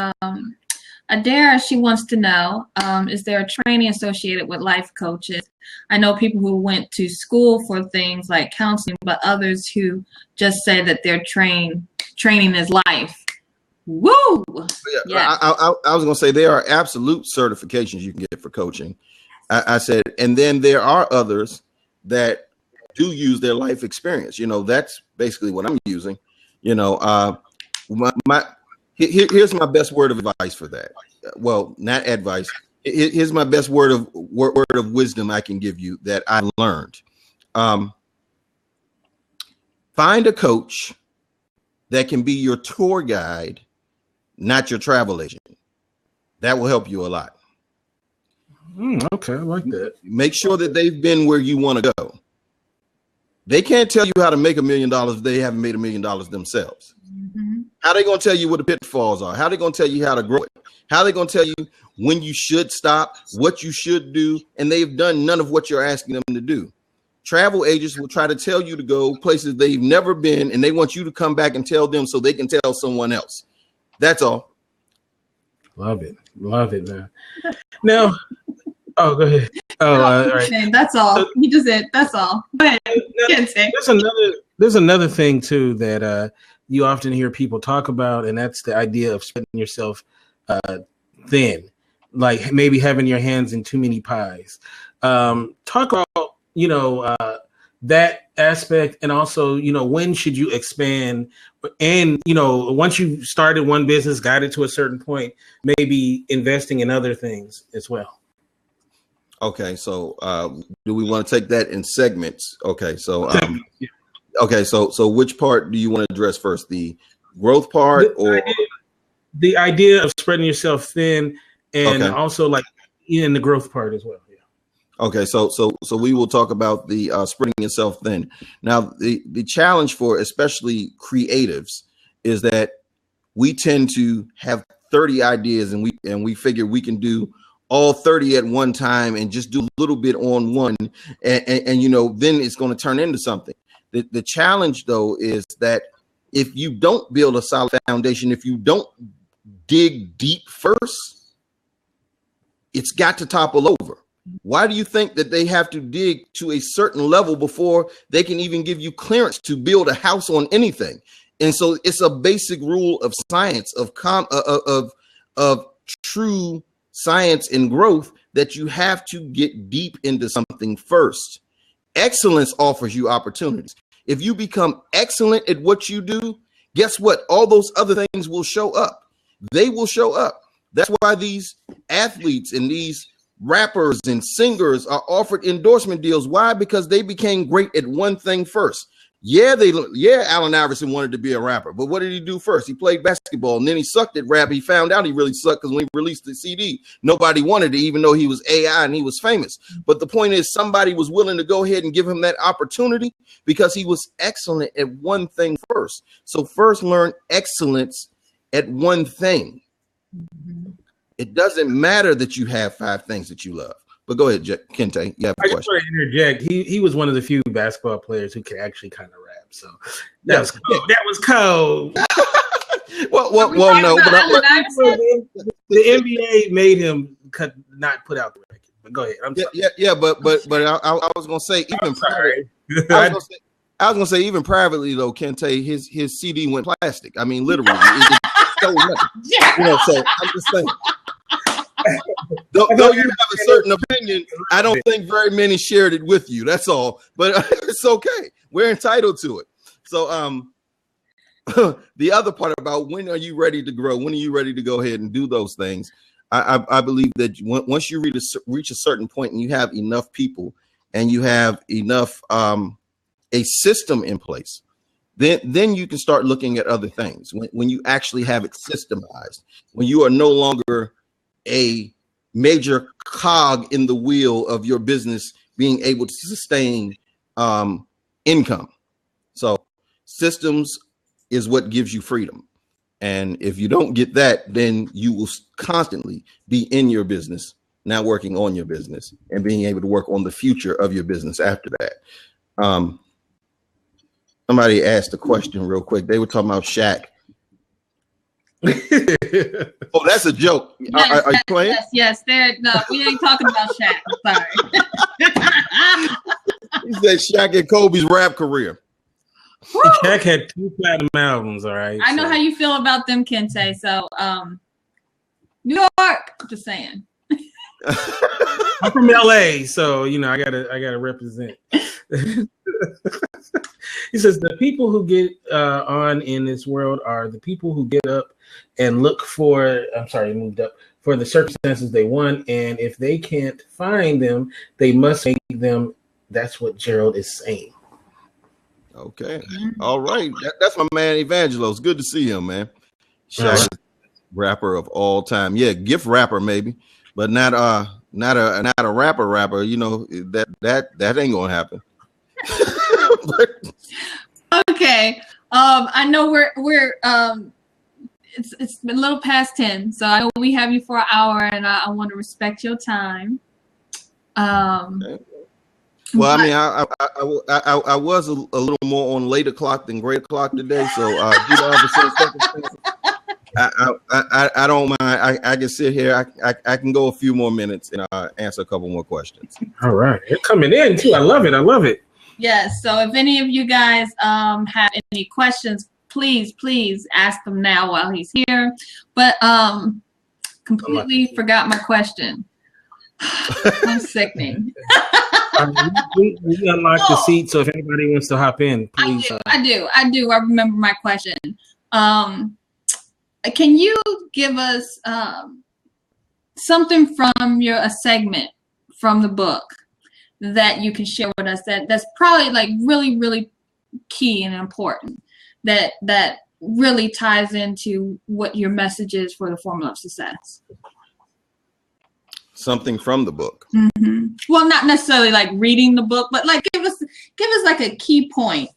Adair, she wants to know, is there a training associated with life coaches? I know people who went to school for things like counseling, but others who just say that their training is life. Woo! Yeah. I was going to say there are absolute certifications you can get for coaching. I said, and then there are others that do use their life experience. That's basically what I'm using. Here's my best word of advice for that. Well, not advice. Here's my best word of wisdom I can give you that I learned. Find a coach that can be your tour guide, not your travel agent. That will help you a lot. Okay, I like that. Make sure that they've been where you want to go. They can't tell you how to make $1 million if they haven't made $1 million themselves. Mm-hmm. How are they going to tell you what the pitfalls are? How are they going to tell you how to grow it? How are they going to tell you when you should stop, what you should do? And they've done none of what you're asking them to do. Travel agents will try to tell you to go places they've never been, and they want you to come back and tell them so they can tell someone else. That's all. Love it, man. Now, go ahead. All right. That's all. You just said that's all. Go ahead. There's another thing too that you often hear people talk about, and that's the idea of spreading yourself thin, like maybe having your hands in too many pies. Talk about that aspect, and also when should you expand, and once you started one business, got it to a certain point, maybe investing in other things as well. Okay, so do we want to take that in segments? Okay, so so which part do you want to address first? The growth part, or the idea of spreading yourself thin, and also like in the growth part as well? Yeah. Okay, so we will talk about the spreading yourself thin. Now, the challenge for especially creatives is that we tend to have 30 ideas, and we figure we can do all 30 at one time and just do a little bit on one, and then it's going to turn into something. The challenge though is that if you don't build a solid foundation, if you don't dig deep first, it's got to topple over. Why do you think that they have to dig to a certain level before they can even give you clearance to build a house on anything? And so it's a basic rule of science, of true science and growth, that you have to get deep into something first. Excellence offers you opportunities. If you become excellent at what you do, guess what? All those other things will show up. They will show up. That's why these athletes and these rappers and singers are offered endorsement deals. Why? Because they became great at one thing first. Allen Iverson wanted to be a rapper, but what did he do first? He played basketball, and then he sucked at rap. He found out he really sucked because when he released the CD, nobody wanted it, even though he was AI and he was famous. But the point is, somebody was willing to go ahead and give him that opportunity because he was excellent at one thing first. So first learn excellence at one thing. Mm-hmm. It doesn't matter that you have 5 things that you love. But go ahead, Kente. You have a question. I just want to interject. He was one of the few basketball players who could actually kind of rap. So that was cool. That was cold. well, no. But the NBA made him not put out the record. But go ahead. I'm sorry. I was gonna say even privately. I was gonna say even privately though, Kente, his CD went plastic. I mean, literally, it stole nothing. Yeah. So I'm just saying. Though you have a certain opinion, I don't think very many shared it with you. That's all. But it's okay. We're entitled to it. So the other part about when are you ready to grow? When are you ready to go ahead and do those things? I believe that once you reach a certain point and you have enough people and you have enough a system in place, then you can start looking at other things. When you actually have it systemized, when you are no longer a major cog in the wheel of your business being able to sustain income. So systems is what gives you freedom. And if you don't get that, then you will constantly be in your business, not working on your business, and being able to work on the future of your business after that. Somebody asked a question real quick. They were talking about Shaq. Oh, that's a joke. Yes, are you playing? Yes. No, we ain't talking about Shaq. I'm sorry. He said Shaq and Kobe's rap career. Shaq had 2 platinum albums. All right. I know how you feel about them, Kente. So, New York. Just saying. I'm from LA, so I gotta represent. He says the people who get on in this world are the people who get up and look for. I'm sorry, moved up for the circumstances they want, and if they can't find them, they must make them. That's what Gerald is saying. Okay, all right. That's my man Evangelos. Good to see him, man. Shaq, rapper of all time. Yeah, gift rapper maybe, but not a rapper. You know that ain't gonna happen. Okay. I know we're it's been a little past 10, so I know we have you for an hour, and I want to respect your time. Okay. Well, I mean, I was a little more on late o'clock than great o'clock today, so due to other circumstances, I don't mind. I can sit here. I can go a few more minutes and answer a couple more questions. All right, they're coming in too. I love it. Yes. So if any of you guys have any questions, please ask them now while he's here. But completely forgot my question. I'm sickening. We unlocked the seat, so if anybody wants to hop in, please. I do. I remember my question. Can you give us something from a segment from the book that you can share with us that's probably like really, really key and important that really ties into what your message is for the Formula of Success? Something from the book. Mm-hmm. Well, not necessarily like reading the book, but like give us like a key point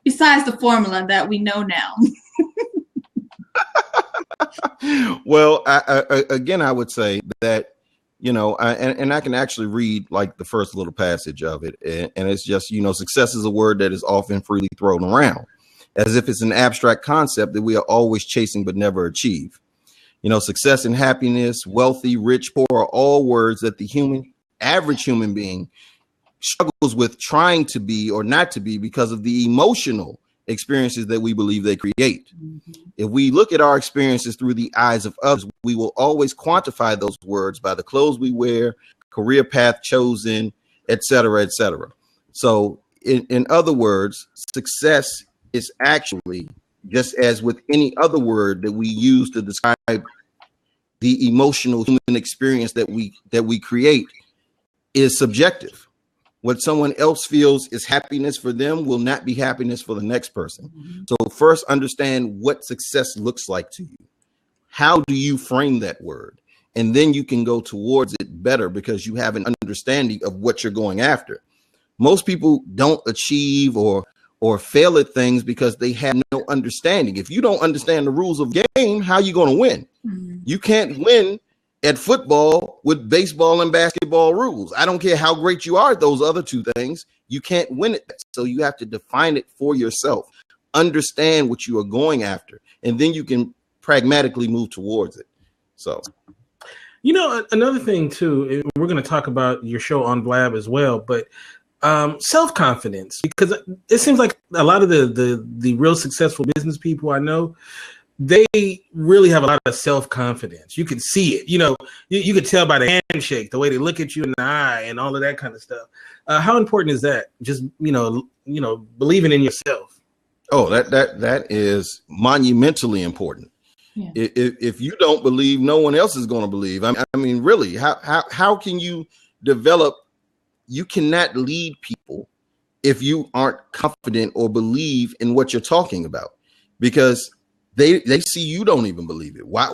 besides the formula that we know now. Well, I would say that, and I can actually read like the first little passage of it. And it's just, success is a word that is often freely thrown around as if it's an abstract concept that we are always chasing but never achieve. Success and happiness, wealthy, rich, poor are all words that the average human being struggles with trying to be or not to be because of the emotional experiences that we believe they create. Mm-hmm. If we look at our experiences through the eyes of others, we will always quantify those words by the clothes we wear, career path chosen, et cetera, et cetera. So in other words, success is actually, just as with any other word that we use to describe the emotional human experience that we create, is subjective. What someone else feels is happiness for them will not be happiness for the next person. Mm-hmm. So first understand what success looks like to you. How do you frame that word? And then you can go towards it better because you have an understanding of what you're going after. Most people don't achieve or fail at things because they have no understanding. If you don't understand the rules of the game, how are you going to win? Mm-hmm. You can't win at football with baseball and basketball rules. I don't care how great you are at those other two things. You can't win it. So you have to define it for yourself. Understand what you are going after, and then you can pragmatically move towards it. So, another thing too, we're going to talk about your show on Blab as well, but self-confidence, because it seems like a lot of the real successful business people I know, they really have a lot of self-confidence. You can see it. You could tell by the handshake, the way they look at you in the eye, and all of that kind of stuff. How important is that? Just believing in yourself. Oh, that is monumentally important. Yeah. If you don't believe, no one else is going to believe. I mean, really, how can you develop? You cannot lead people if you aren't confident or believe in what you're talking about, because they see you don't even believe it. Why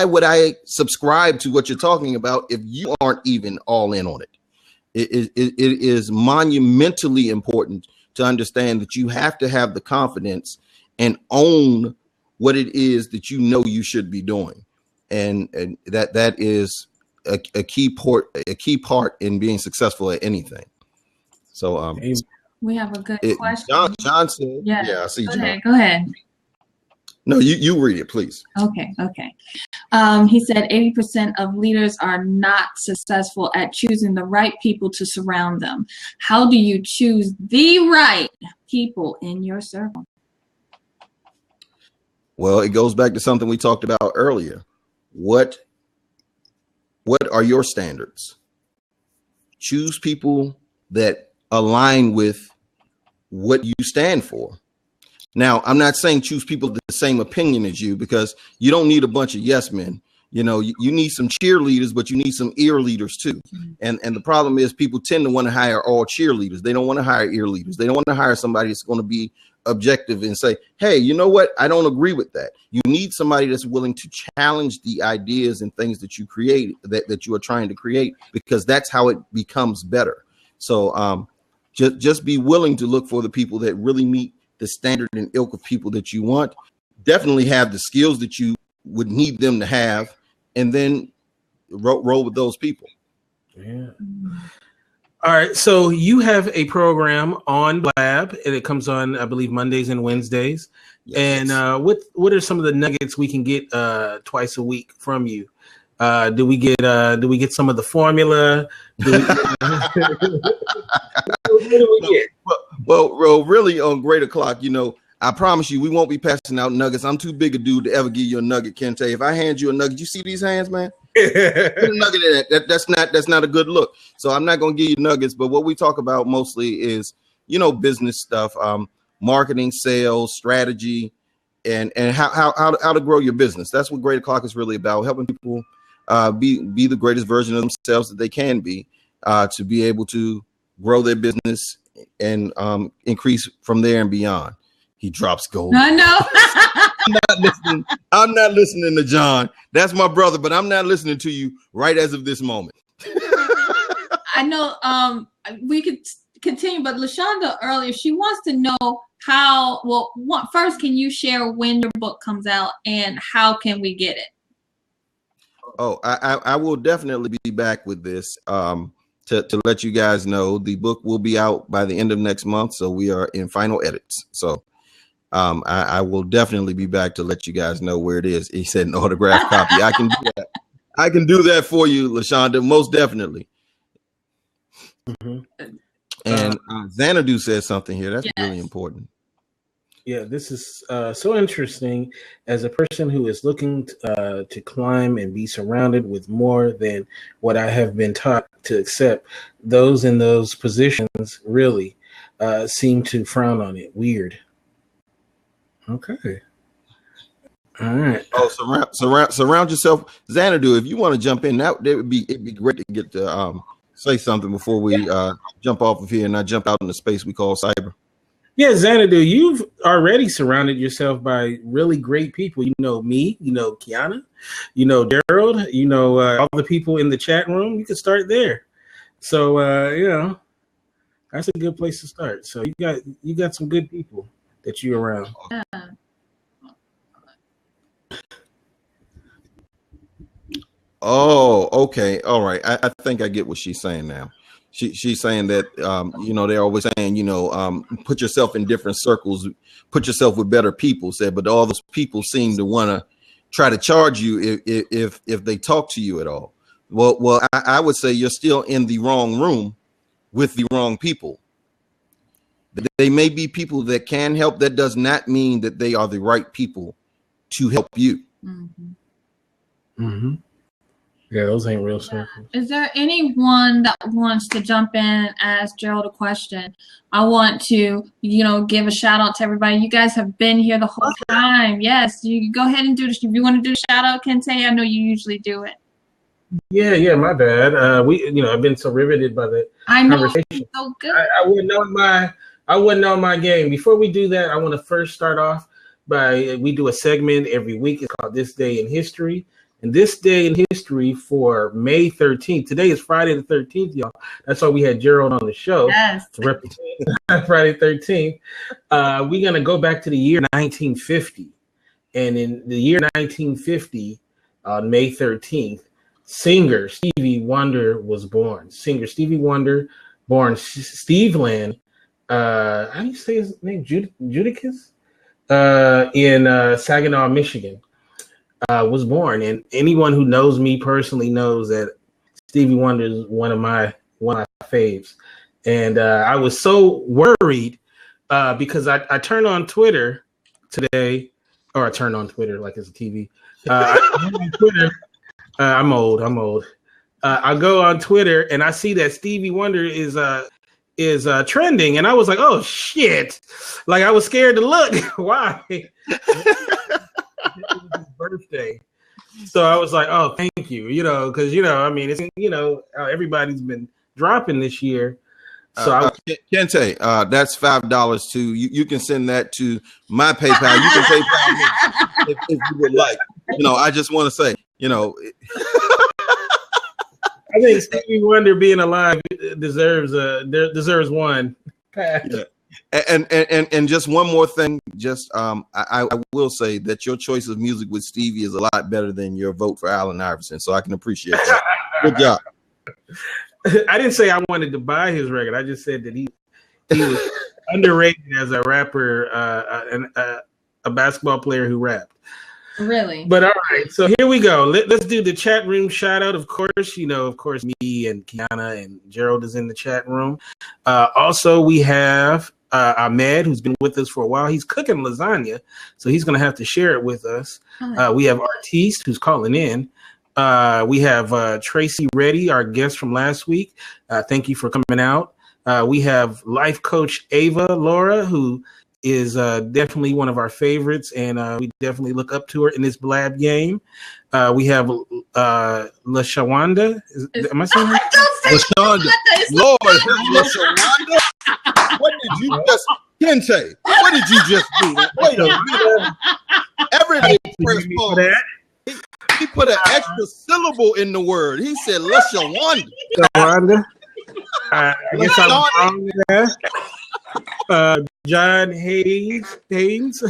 would I subscribe to what you're talking about if you aren't even all in on it? It is monumentally important to understand that you have to have the confidence and own what it is that you should be doing, and that is a key part in being successful at anything. So we have a good question. John said, yeah, I see. Go ahead. No, you read it, please. Okay. He said 80% of leaders are not successful at choosing the right people to surround them. How do you choose the right people in your circle? Well, it goes back to something we talked about earlier. What are your standards? Choose people that align with what you stand for. Now, I'm not saying choose people with the same opinion as you, because you don't need a bunch of yes men. You know, you need some cheerleaders, but you need some ear leaders too. And the problem is people tend to want to hire all cheerleaders. They don't want to hire ear leaders. They don't want to hire somebody that's going to be objective and say, hey, you know what? I don't agree with that. You need somebody that's willing to challenge the ideas and things that you create, that you are trying to create, because that's how it becomes better. So just be willing to look for the people that really meet the standard and ilk of people that you want. Definitely have the skills that you would need them to have, and then roll with those people. Yeah. All right. So you have a program on Blab, and it comes on, I believe, Mondays and Wednesdays. Yes. And what are some of the nuggets we can get twice a week from you? Do we get some of the formula? What do we get? Well, really on Great O'Clock, you know, I promise you, we won't be passing out nuggets. I'm too big a dude to ever give you a nugget, Kente. If I hand you a nugget, you see these hands, man? Put a nugget in that. That's not a good look. So I'm not going to give you nuggets. But what we talk about mostly is, you know, business stuff, marketing, sales, strategy, and how to grow your business. That's what Great O'Clock is really about, helping people be the greatest version of themselves that they can be, to be able to grow their business and increase from there and beyond. He drops gold. I know. I'm not listening to John. That's my brother, but I'm not listening to you right as of this moment. I know we could continue, but LaShonda earlier, she wants to know how, first, can you share when your book comes out and how can we get it? Oh, I will definitely be back with this. To let you guys know, the book will be out by the end of next month. So we are in final edits. So I will definitely be back to let you guys know where it is. He said an autographed copy. I can do that. I can do that for you, LaShonda, most definitely. Mm-hmm. And Xanadu says something here. That's really important. Yeah, this is so interesting. As a person who is looking to climb and be surrounded with more than what I have been taught to accept, those in those positions really seem to frown on it. Weird. Okay. All right. Oh, surround yourself, Xanadu. If you want to jump in, it'd be great to get to say something before we jump off of here and not jump out into space we call cyber. Yeah, Xanadu, you've already surrounded yourself by really great people. You know me, you know Kiana, you know Gerald, you know all the people in the chat room. You can start there. So you know, that's a good place to start. So you got some good people that you're around. Oh, okay. All right. I think I get what she's saying now. She's saying that, you know, they're always saying, you know, put yourself in different circles, put yourself with better people, but all those people seem to want to try to charge you if they talk to you at all. Well, I would say you're still in the wrong room with the wrong people. They may be people that can help. That does not mean that they are the right people to help you. Mm-hmm. Mm-hmm. Yeah, those ain't real circles. Is there anyone that wants to jump in and ask Gerald a question? I want to, you know, give a shout out to everybody. You guys have been here the whole time. Yes, you go ahead and do this. If you want to do a shout out, Kente, I know you usually do it. Yeah, my bad. I've been so riveted by the conversation. So good. I wouldn't know my game. Before we do that, I want to first start off by we do a segment every week. It's called This Day in History. And this day in history for May 13th. Today is Friday the 13th, y'all. That's why we had Gerald on the show to represent Friday 13th. We're going to go back to the year 1950. And in the year 1950, on May 13th, singer Stevie Wonder was born. Singer Stevie Wonder, born Steveland. How do you say his name? Judkins? in Saginaw, Michigan, was born. And anyone who knows me personally knows that Stevie Wonder is one of my faves. And I was so worried because I turned on Twitter today, or I turned on Twitter like it's a TV. I went on Twitter. I'm old. I go on Twitter and I see that Stevie Wonder is trending, and I was like, "Oh shit!" Like I was scared to look. Why? It was his birthday, so I was like, "Oh, thank you." Because I mean, it's everybody's been dropping this year. So Kente, that's $5 too. You can send that to my PayPal. You can PayPal me if you would like. I just want to say, I think Stevie Wonder being alive deserves one. Yeah. And just one more thing, I will say that your choice of music with Stevie is a lot better than your vote for Allen Iverson, so I can appreciate that. Good job. I didn't say I wanted to buy his record. I just said that he was underrated as a rapper, a basketball player who rapped. Really? But all right, so here we go. Let's do the chat room shout out. Of course, me and Kiana and Gerald is in the chat room. Also, we have Ahmed, who's been with us for a while. He's cooking lasagna, so he's going to have to share it with us. We have Artiste, who's calling in. We have Tracy Reddy, our guest from last week. Thank you for coming out. We have life coach Ava Laura, who is definitely one of our favorites, and we definitely look up to her in this blab game. We have LaShawanda. Am I saying that? LaShawanda. Lord, LaShawanda. What did you just, Kente? What did you just do? Wait a minute. Everybody press pause. He put an extra syllable in the word. He said LaShawanda. I guess I'm wrong there. John Haynes.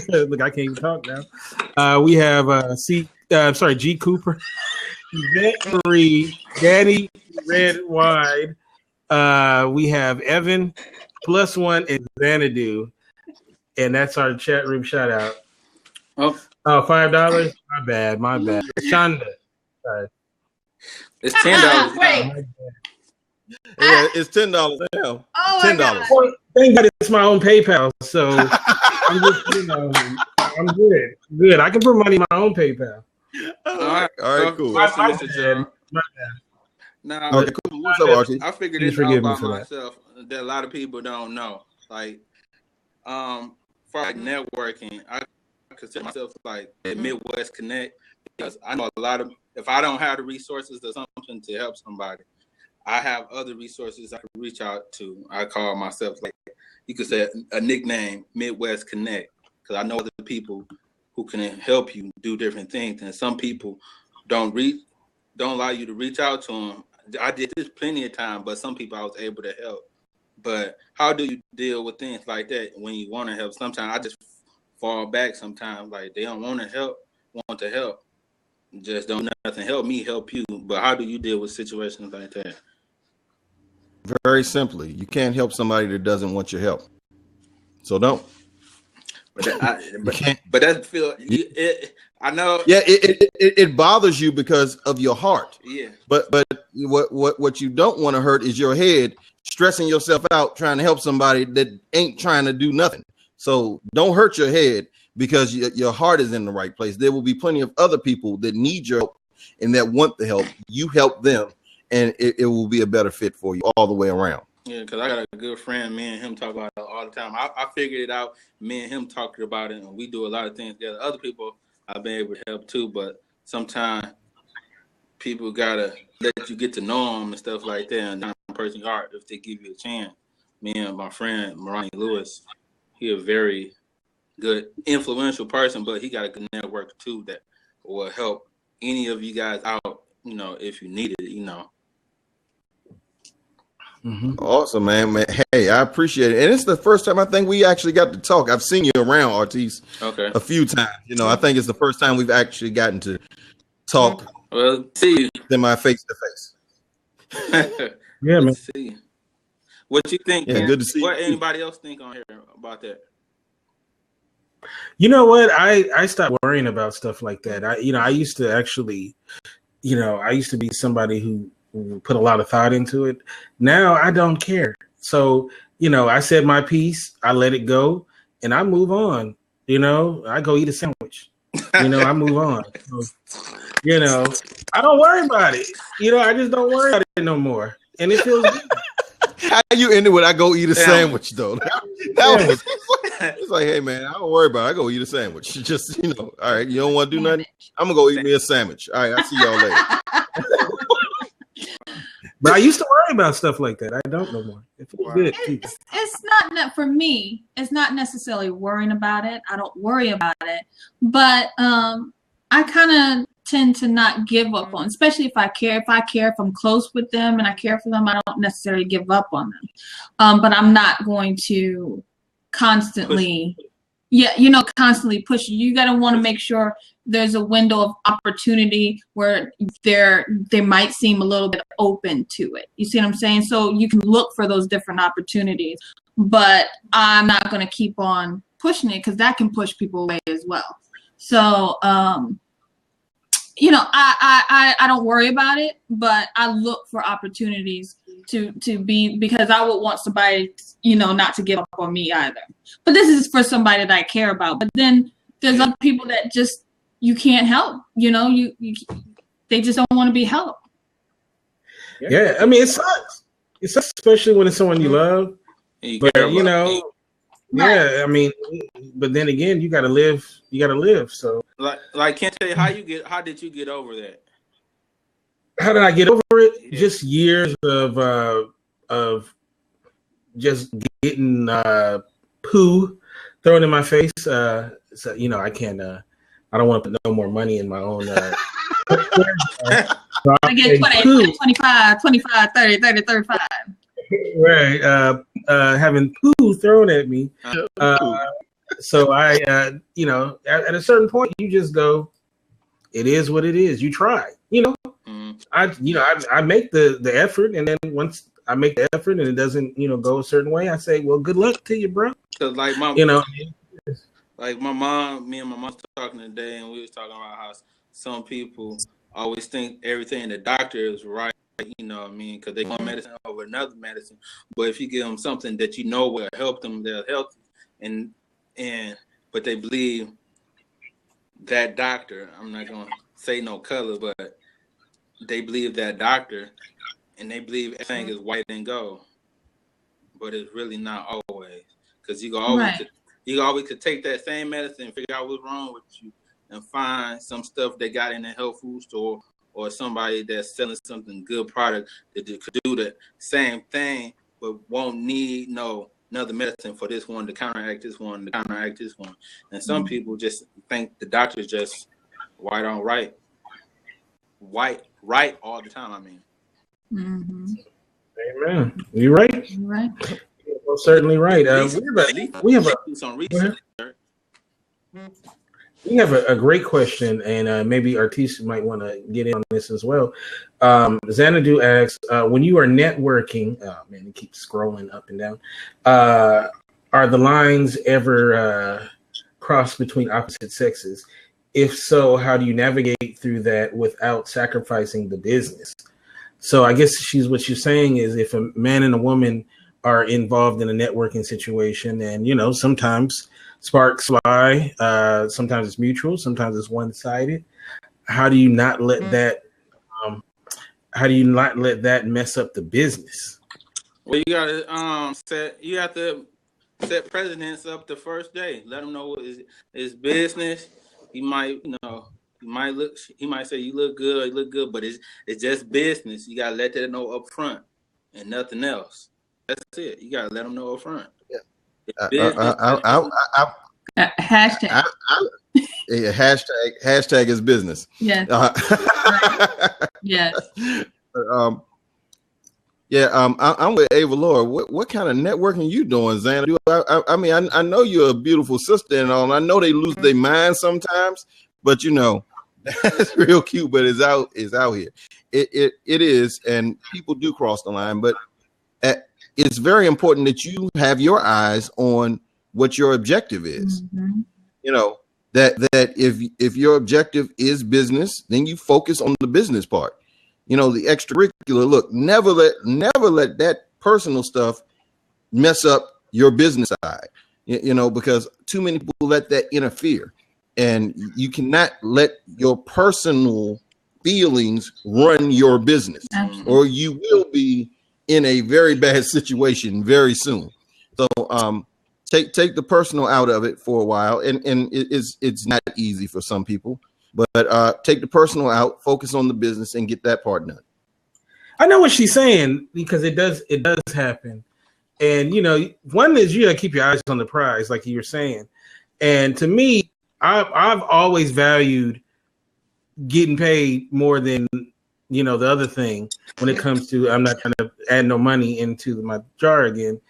Look, I can't even talk now. We have G. Cooper, Yvette Marie, Danny Red Wide. We have Evan +1 and Xanadu, and that's our chat room shout out. Oh, $5. My bad. Shonda. Sorry. It's $10 now. Yeah, it's $10 now. Oh, $10. Well, thank God it's my own PayPal, so I'm just, I'm good. Good. I can put money in my own PayPal. All right, cool. My bad. Now, okay, cool. What's up, Archie? I figured this out about myself that a lot of people don't know. Like, for like networking, I consider myself like a Midwest Connect because I know a lot of, if I don't have the resources or something to help somebody, I have other resources I can reach out to. I call myself, like, you could say a nickname, Midwest Connect, because I know other people who can help you do different things. And some people don't allow you to reach out to them. I did this plenty of time, but some people I was able to help. But how do you deal with things like that when you want to help? Sometimes I just fall back sometimes, like they don't want to help, just don't nothing help me, help you. But how do you deal with situations like that? Very simply, you can't help somebody that doesn't want your help. So don't. But that feel I know. Yeah, it bothers you because of your heart. Yeah. But what you don't want to hurt is your head, stressing yourself out trying to help somebody that ain't trying to do nothing. So don't hurt your head because your heart is in the right place. There will be plenty of other people that need your help and that want the help. You help them, and it will be a better fit for you all the way around. Yeah, because I got a good friend. Me and him talk about it all the time. I figured it out. Me and him talking about it, and we do a lot of things together. Other people I've been able to help too, but sometimes people gotta let you get to know them and stuff like that. And not a person you are if they give you a chance. Me and my friend Marani Lewis, he a very good, influential person, but he got a good network too that will help any of you guys out. If you need it. Mm-hmm. Awesome, man. Hey, I appreciate it. And it's the first time I think we actually got to talk. I've seen you around, Artiste, a few times. I think it's the first time we've actually gotten to talk. Well, see, in my face to face. Yeah, man. See. What you think? Yeah, good to see what you. Anybody else think on here about that? You know what? I stopped worrying about stuff like that. I used to actually, I used to be somebody who put a lot of thought into it. Now I don't care. So, I said my piece, I let it go, and I move on. I go eat a sandwich. I move on. So, I don't worry about it. I just don't worry about it no more. And it feels good. How you ended with I go eat a sandwich though? It's like, hey man, I don't worry about it. I go eat a sandwich. Just all right, you don't want to do nothing? I'm gonna go eat me a sandwich. All right, I'll see y'all later. But I used to worry about stuff like that. I don't no more. It feels good. It's not for me. It's not necessarily worrying about it. I don't worry about it, but I kind of tend to not give up on, especially if I care. If I'm close with them and I care for them, I don't necessarily give up on them. But I'm not going to constantly, constantly push. You got to want to make sure there's a window of opportunity where they might seem a little bit open to it. You see what I'm saying? So you can look for those different opportunities, but I'm not going to keep on pushing it because that can push people away as well. So, I don't worry about it, but I look for opportunities to be, because I would want somebody, not to give up on me either. But this is for somebody that I care about. But then there's other people that just you can't help. They just don't want to be helped. Yeah, I mean it sucks. It sucks, especially when it's someone you love. But yeah, I mean, but then again, you gotta live. So, can't tell you how did you get over that? How did I get over it? Yeah. Just years of just getting poo thrown in my face. So I can't. I don't want to put no more money in my own. So I get 20, 25, 30, 35. Right, having poo thrown at me. So I, at a certain point, you just go, it is what it is. You try, I make the effort, and then once I make the effort and it doesn't, go a certain way, I say, well, good luck to you, bro. Because me and my mom was talking today, and we was talking about how some people always think everything the doctor is right. Because they want medicine over another medicine. But if you give them something that will help them, they'll help them. But they believe that doctor, I'm not going to say no color, but they believe that doctor, and they believe everything is white and gold. But it's really not always. Because you always could take that same medicine and figure out what's wrong with you and find some stuff they got in the health food store, or somebody that's selling something good product that could do the same thing, but won't need another medicine for this one to counteract this one, And some people just think the doctor's just white on right all the time. I mean, Amen. You're right. You're right. You're most certainly right. We have some research. We have a great question, and maybe Artis might want to get in on this as well. Xanadu asks, when you are networking, it keeps scrolling up and down, are the lines ever crossed between opposite sexes? If so, how do you navigate through that without sacrificing the business? So I guess what she's saying is, if a man and a woman are involved in a networking situation, and, sometimes sparks fly. Sometimes it's mutual. Sometimes it's one-sided. How do you not let that? How do you not let that mess up the business? Well, you gotta You have to set precedents up the first day. Let them know it's business. He might say you look good, but it's just business. You gotta let that know up front and nothing else. That's it. You gotta let them know up front. Yeah. Hashtag is business. Yes. Yes. I'm with Ava Laura. What kind of networking you doing, Xana? I know you're a beautiful sister and all. And I know they lose their mind sometimes, but that's real cute. But it's out here. It is, and people do cross the line. But it's very important that you have your eyes on what your objective is. You know, that if your objective is business, then you focus on the business part. You know, the extracurricular, look, never let that personal stuff mess up your business side, you know, because too many people let that interfere, and you cannot let your personal feelings run your business. Absolutely. Or you will be in a very bad situation very soon. So take the personal out of it for a while, and it's not easy for some people, but take the personal out, focus on the business, and get that part done. I know what she's saying, because it does happen. And, you know, one is you got to keep your eyes on the prize, like you were saying. And to me, I've always valued getting paid more than, you know, the other thing when it comes to, I'm not trying to add no money into my jar again.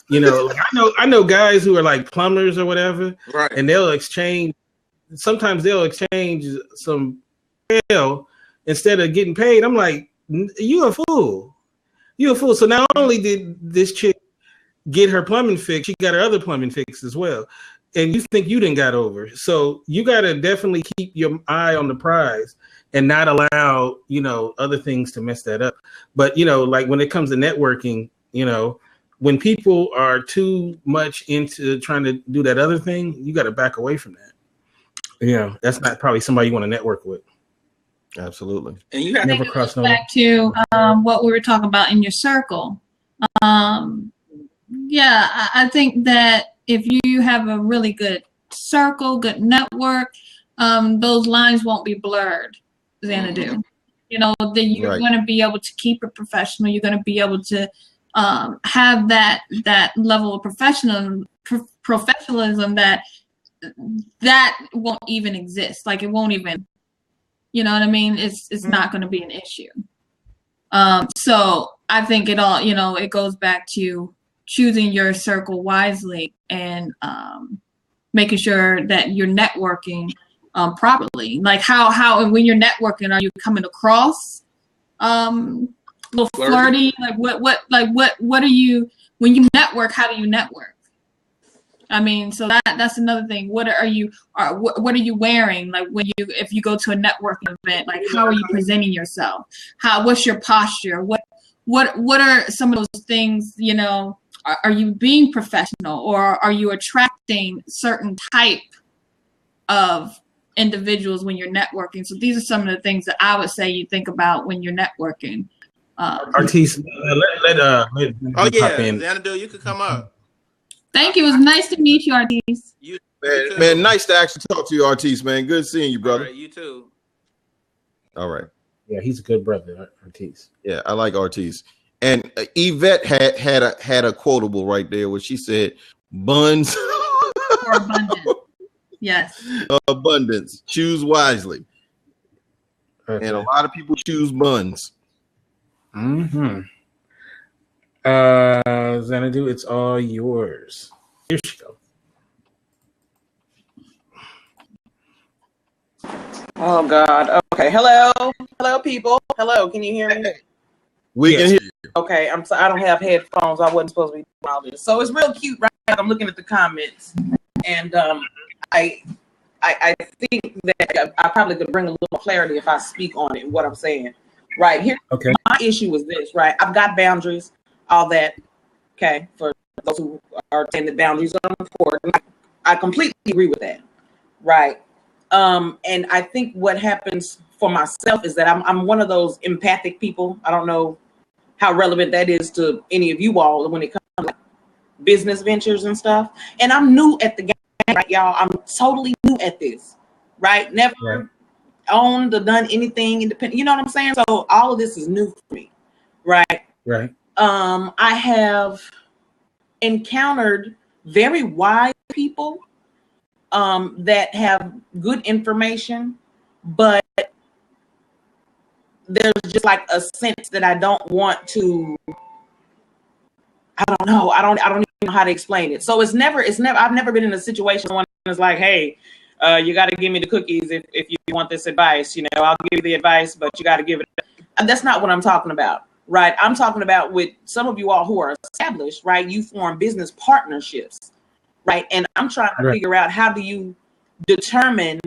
You know, like I know guys who are like plumbers or whatever, right? And sometimes they'll exchange some hell instead of getting paid. I'm like, you a fool. So not only did this chick get her plumbing fixed, she got her other plumbing fixed as well. And you think you didn't got over. So you got to definitely keep your eye on the prize and not allow, you know, other things to mess that up. But, you know, like when it comes to networking, you know, when people are too much into trying to do that other thing, you got to back away from that. You know, that's not probably somebody you want to network with. Absolutely. And you have never cross no back to what we were talking about in your circle. Yeah, I think that if you have a really good circle, good network, those lines won't be blurred, Xanadu. You know, that you're going to be able to keep it professional. You're going to be able to have that level of professionalism that won't even exist. Like, it won't even, you know what I mean? It's not going to be an issue. So I think it all, you know, it goes back to choosing your circle wisely and making sure that you're networking properly. Like how when you're networking, are you coming across a little flirty? Like what are you, when you network, how do you network? I mean, so that's another thing. What are you wearing? Like if you go to a networking event, like how are you presenting yourself? What's your posture? What are some of those things, you know, are you being professional, or are you attracting certain type of individuals when you're networking? So these are some of the things that I would say you think about when you're networking. Artis, let yeah, Xanadu, you could come up. Thank you. It was nice to meet you, Artis. Man, nice to actually talk to you, Artis, man. Good seeing you, brother. All right, you too. All right. Yeah, he's a good brother, Artis. Yeah, I like Artis. And Yvette had a quotable right there where she said, "Buns for abundance." Yes. Abundance. Choose wisely. Okay. And a lot of people choose buns. Mm-hmm. Xanadu, it's all yours. Here she goes. Oh God. Okay. Hello, people. Hello. Can you hear me? We can hear you. Okay. I don't have headphones. I wasn't supposed to be doing all this. So it's real cute, right? I'm looking at the comments, and I think that I probably could bring a little clarity if I speak on it and what I'm saying. Right here. Okay. My issue is this. Right. I've got boundaries. All that. Okay. For those who are saying that boundaries are important, I completely agree with that. Right. And I think what happens for myself is that I'm one of those empathic people. I don't know how relevant that is to any of you all when it comes to like business ventures and stuff. And I'm new at the game, right, y'all? I'm totally new at this, right? Never owned or done anything independent. You know what I'm saying? So all of this is new for me, right? Right. I have encountered very wise people that have good information, but there's just like a sense that I don't want to. I don't know. I don't even know how to explain it. So it's never. I've never been in a situation when it's like, hey, you got to give me the cookies if you want this advice. You know, I'll give you the advice, but you got to give it. And that's not what I'm talking about, right? I'm talking about with some of you all who are established, right? You form business partnerships, right? And I'm trying to figure out how do you determine,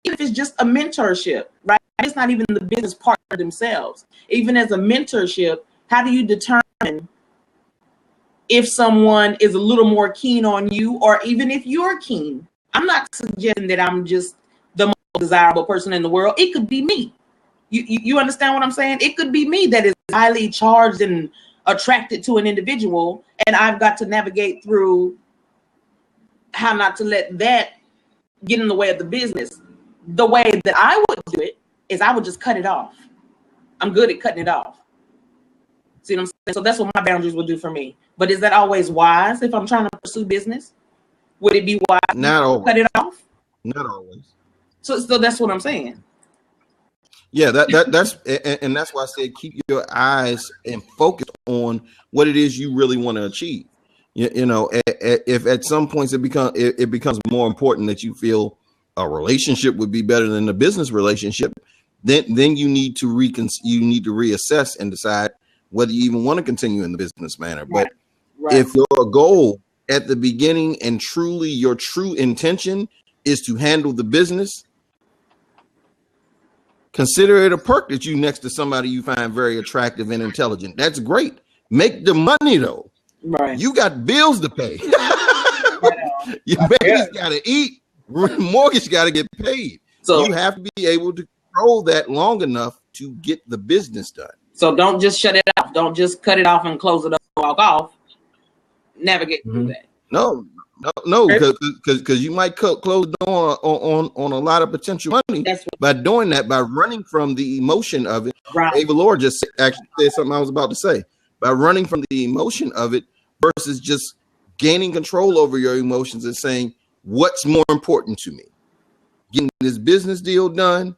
even if it's just a mentorship, right? It's not even the business partner themselves. Even as a mentorship, how do you determine if someone is a little more keen on you, or even if you're keen? I'm not suggesting that I'm just the most desirable person in the world. It could be me. You understand what I'm saying? It could be me that is highly charged and attracted to an individual, and I've got to navigate through how not to let that get in the way of the business. The way that I would do it is I would just cut it off. I'm good at cutting it off. See what I'm saying? So that's what my boundaries will do for me. But is that always wise if I'm trying to pursue business? Would it be wise Not always. to cut it off? Not always. So that's what I'm saying. Yeah, that's why I said keep your eyes and focus on what it is you really want to achieve. You know, if at some points it becomes more important that you feel a relationship would be better than a business relationship, then you need to reassess and decide whether you even want to continue in the business manner. But if your goal at the beginning and truly your true intention is to handle the business, consider it a perk that you next to somebody you find very attractive and intelligent. That's great. Make the money though. Right. You got bills to pay. Your baby's got to eat. Mortgage got to get paid. So you have to be able to control that long enough to get the business done. So don't just shut it off. Don't just cut it off and close it up, walk off. Navigate through that. No, because you might close the door on a lot of potential money by doing that, by running from the emotion of it. Right. Ava Laura just actually said something I was about to say. By running from the emotion of it versus just gaining control over your emotions and saying, what's more important to me? Getting this business deal done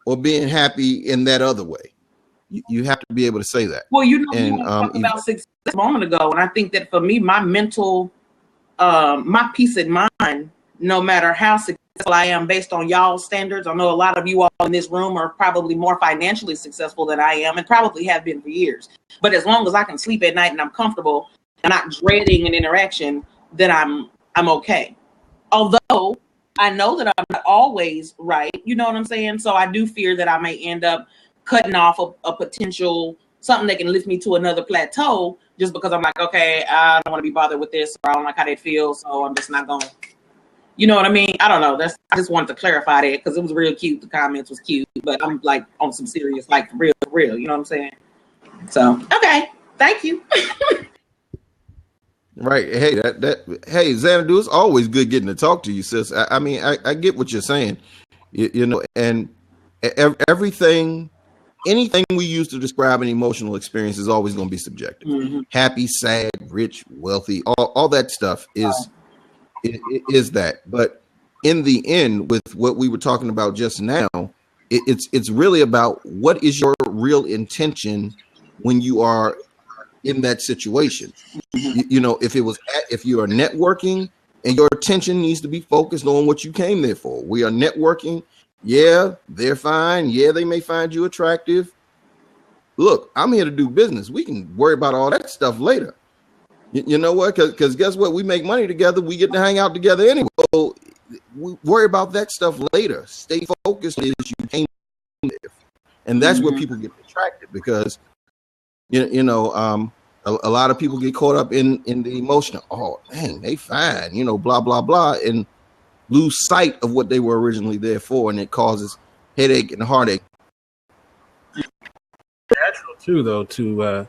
or being happy in that other way? You have to be able to say that. Well, you talked about success a moment ago, and I think that for me, my mental, my peace of mind, no matter how successful I am based on y'all's standards, I know a lot of you all in this room are probably more financially successful than I am and probably have been for years. But as long as I can sleep at night and I'm comfortable and not dreading an interaction, then I'm okay. Although I know that I'm not always right, you know what I'm saying? So I do fear that I may end up cutting off a potential something that can lift me to another plateau just because I'm like, okay, I don't want to be bothered with this, or I don't like how they feel, so I'm just not going. You know what I mean? I don't know. I just wanted to clarify that because it was real cute. The comments was cute, but I'm like on some serious, like for real. You know what I'm saying? So okay, thank you. Right. Hey, hey, Xanadu, it's always good getting to talk to you, sis. I mean, I get what you're saying, you know, and anything we use to describe an emotional experience is always going to be subjective. Mm-hmm. Happy, sad, rich, wealthy, all that stuff is that. But in the end, with what we were talking about just now, it's really about what is your real intention when you are in that situation. You know, if you are networking and your attention needs to be focused on what you came there for. We are networking. Yeah, they're fine. Yeah, they may find you attractive. Look, I'm here to do business. We can worry about all that stuff later. You know what? Because guess what? We make money together. We get to hang out together anyway. So we worry about that stuff later. Stay focused as you came there. And that's where people get distracted because, you know, a lot of people get caught up in the emotional. Oh, dang, they fine, you know, blah, blah, blah. And lose sight of what they were originally there for. And it causes headache and heartache. Natural too, though, to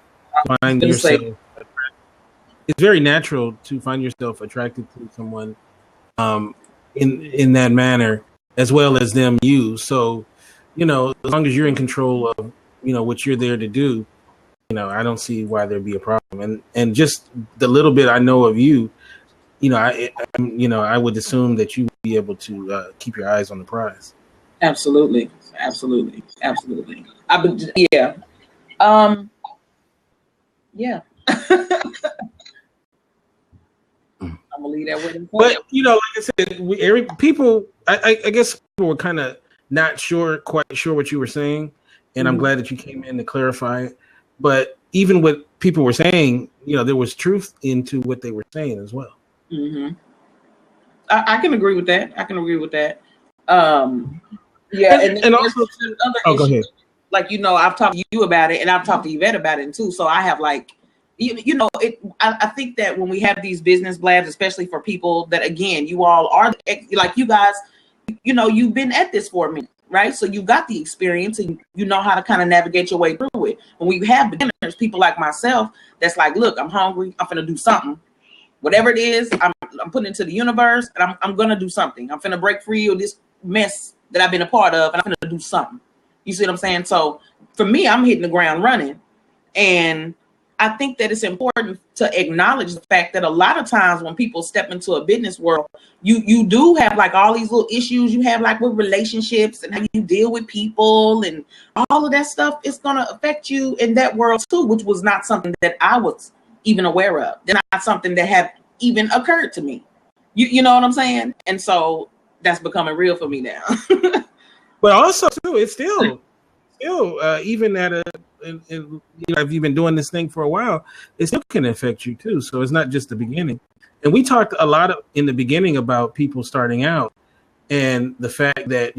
find yourself. It's very natural to find yourself attracted to someone in that manner, as well as them you. So, you know, as long as you're in control of, you know, what you're there to do, you know, I don't see why there'd be a problem. And just the little bit I know of you, you know, I would assume that you would be able to keep your eyes on the prize. Absolutely. Yeah. Yeah. I'm gonna leave that with him. But you know, like I said, I guess people were kind of not quite sure what you were saying, and I'm glad that you came in to clarify it. But even what people were saying, you know, there was truth into what they were saying as well. I can agree with that. Yeah, and also other go ahead. issues. Like, I've talked to you about it, and I've talked to Yvette about it too. So I have I think that when we have these business blabs, especially for people that, again, you all are like you guys, you've been at this for a minute, right? So you got the experience and you know how to kind of navigate your way through it. When we have beginners, people like myself, that's like, look, I'm hungry. I'm finna do something. Whatever it is, I'm putting it to the universe, and I'm gonna do something. I'm finna break free of this mess that I've been a part of, and I'm finna do something. You see what I'm saying? So for me, I'm hitting the ground running. And I think that it's important to acknowledge the fact that a lot of times when people step into a business world, you do have like all these little issues you have like with relationships and how you deal with people and all of that stuff. It's going to affect you in that world too, which was not something that I was even aware of. They're not something that had even occurred to me. You know what I'm saying? And so that's becoming real for me now. But also too, it's still even at if you've been doing this thing for a while, it still can affect you too. So it's not just the beginning. And we talked a lot in the beginning about people starting out and the fact that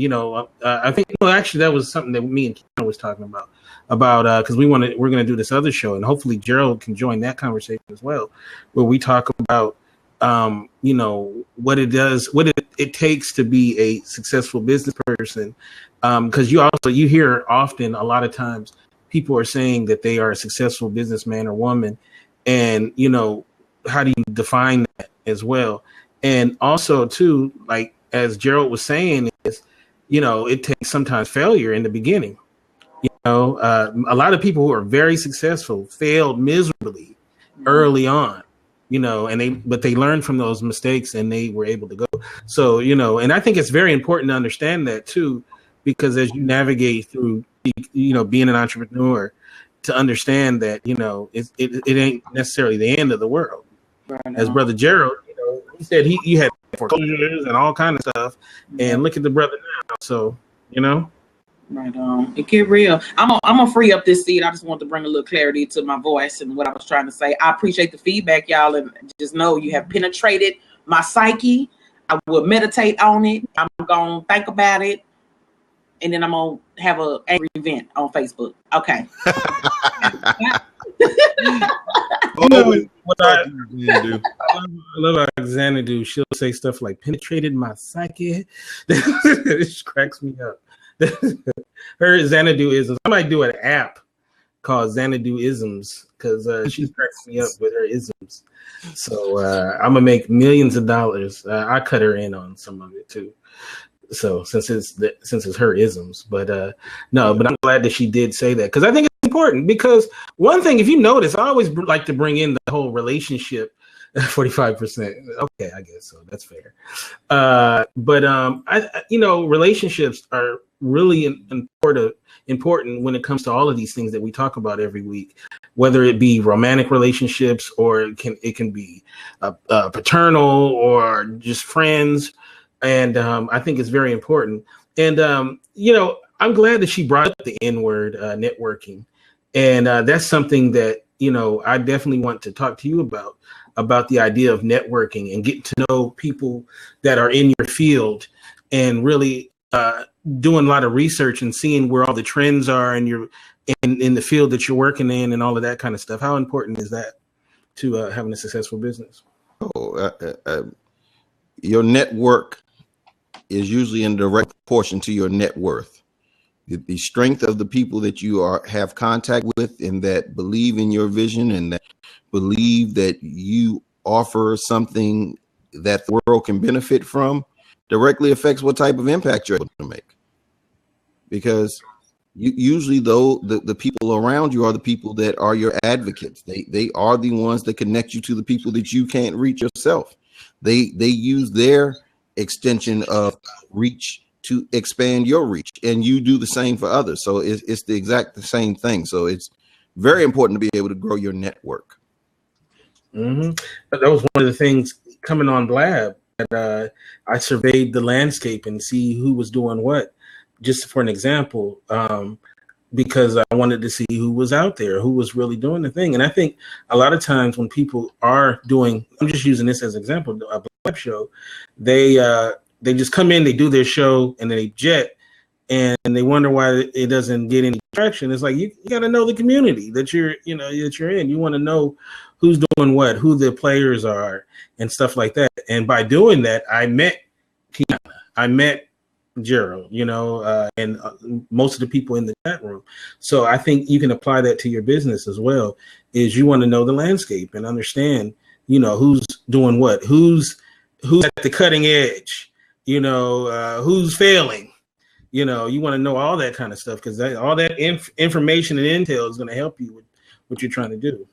I think actually that was something that me and Keanu was talking about because we're going to do this other show, and hopefully Gerald can join that conversation as well, where we talk about what it takes to be a successful business person. Because you hear often a lot of times people are saying that they are a successful businessman or woman, and how do you define that as well? And also too, like as Gerald was saying, is it takes sometimes failure in the beginning. A lot of people who are very successful failed miserably early on. But they learned from those mistakes and they were able to go. So, and I think it's very important to understand that too, because as you navigate through, being an entrepreneur, to understand that, it ain't necessarily the end of the world. Right. As Brother Gerald, he said you had foreclosures and all kind of stuff, and look at the brother now. So, Right on. It get real. I'm gonna free up this seat. I just want to bring a little clarity to my voice and what I was trying to say. I appreciate the feedback, y'all, and just know you have penetrated my psyche. I will meditate on it. I'm gonna think about it, and then I'm gonna have an angry event on Facebook. Okay. What I love how Xanadu, she'll say stuff like penetrated my psyche. It just cracks me up. Her Xanadu-isms. I might do an app called Xanadu-isms because she cracks me up with her isms. So I'm gonna make millions of dollars. I cut her in on some of it too. So since it's her isms, but but I'm glad that she did say that because I think it's important. Because one thing, if you notice, I always like to bring in the whole relationship. 45%. Okay, I guess so. That's fair. Relationships are really important when it comes to all of these things that we talk about every week, whether it be romantic relationships or it can be paternal or just friends. And I think it's very important. And I'm glad that she brought up the N-word, networking, and that's something that I definitely want to talk to you about the idea of networking and getting to know people that are in your field and really doing a lot of research and seeing where all the trends are in the field that you're working in and all of that kind of stuff. How important is that to having a successful business? Your network is usually in direct proportion to your net worth. The strength of the people that you have contact with and that believe in your vision and that believe that you offer something that the world can benefit from directly affects what type of impact you're able to make. Because usually though the people around you are the people that are your advocates. They are the ones that connect you to the people that you can't reach yourself. They use their extension of reach to expand your reach, and you do the same for others. So it's the same thing. So it's very important to be able to grow your network. Mm-hmm. That was one of the things coming on Blab that I surveyed the landscape and see who was doing what, just for an example, because I wanted to see who was out there, who was really doing the thing. And I think a lot of times when people are doing, I'm just using this as an example, web show, they just come in, they do their show, and then they jet, and they wonder why it doesn't get any traction. It's like you got to know the community that you're in. You want to know who's doing what, who the players are, and stuff like that. And by doing that, I met Kiana, I met Gerald, and most of the people in the chat room. So I think you can apply that to your business as well. Is you want to know the landscape and understand, who's doing what, who's at the cutting edge, who's failing. You want to know all that kind of stuff, because all that information and intel is going to help you with what you're trying to do.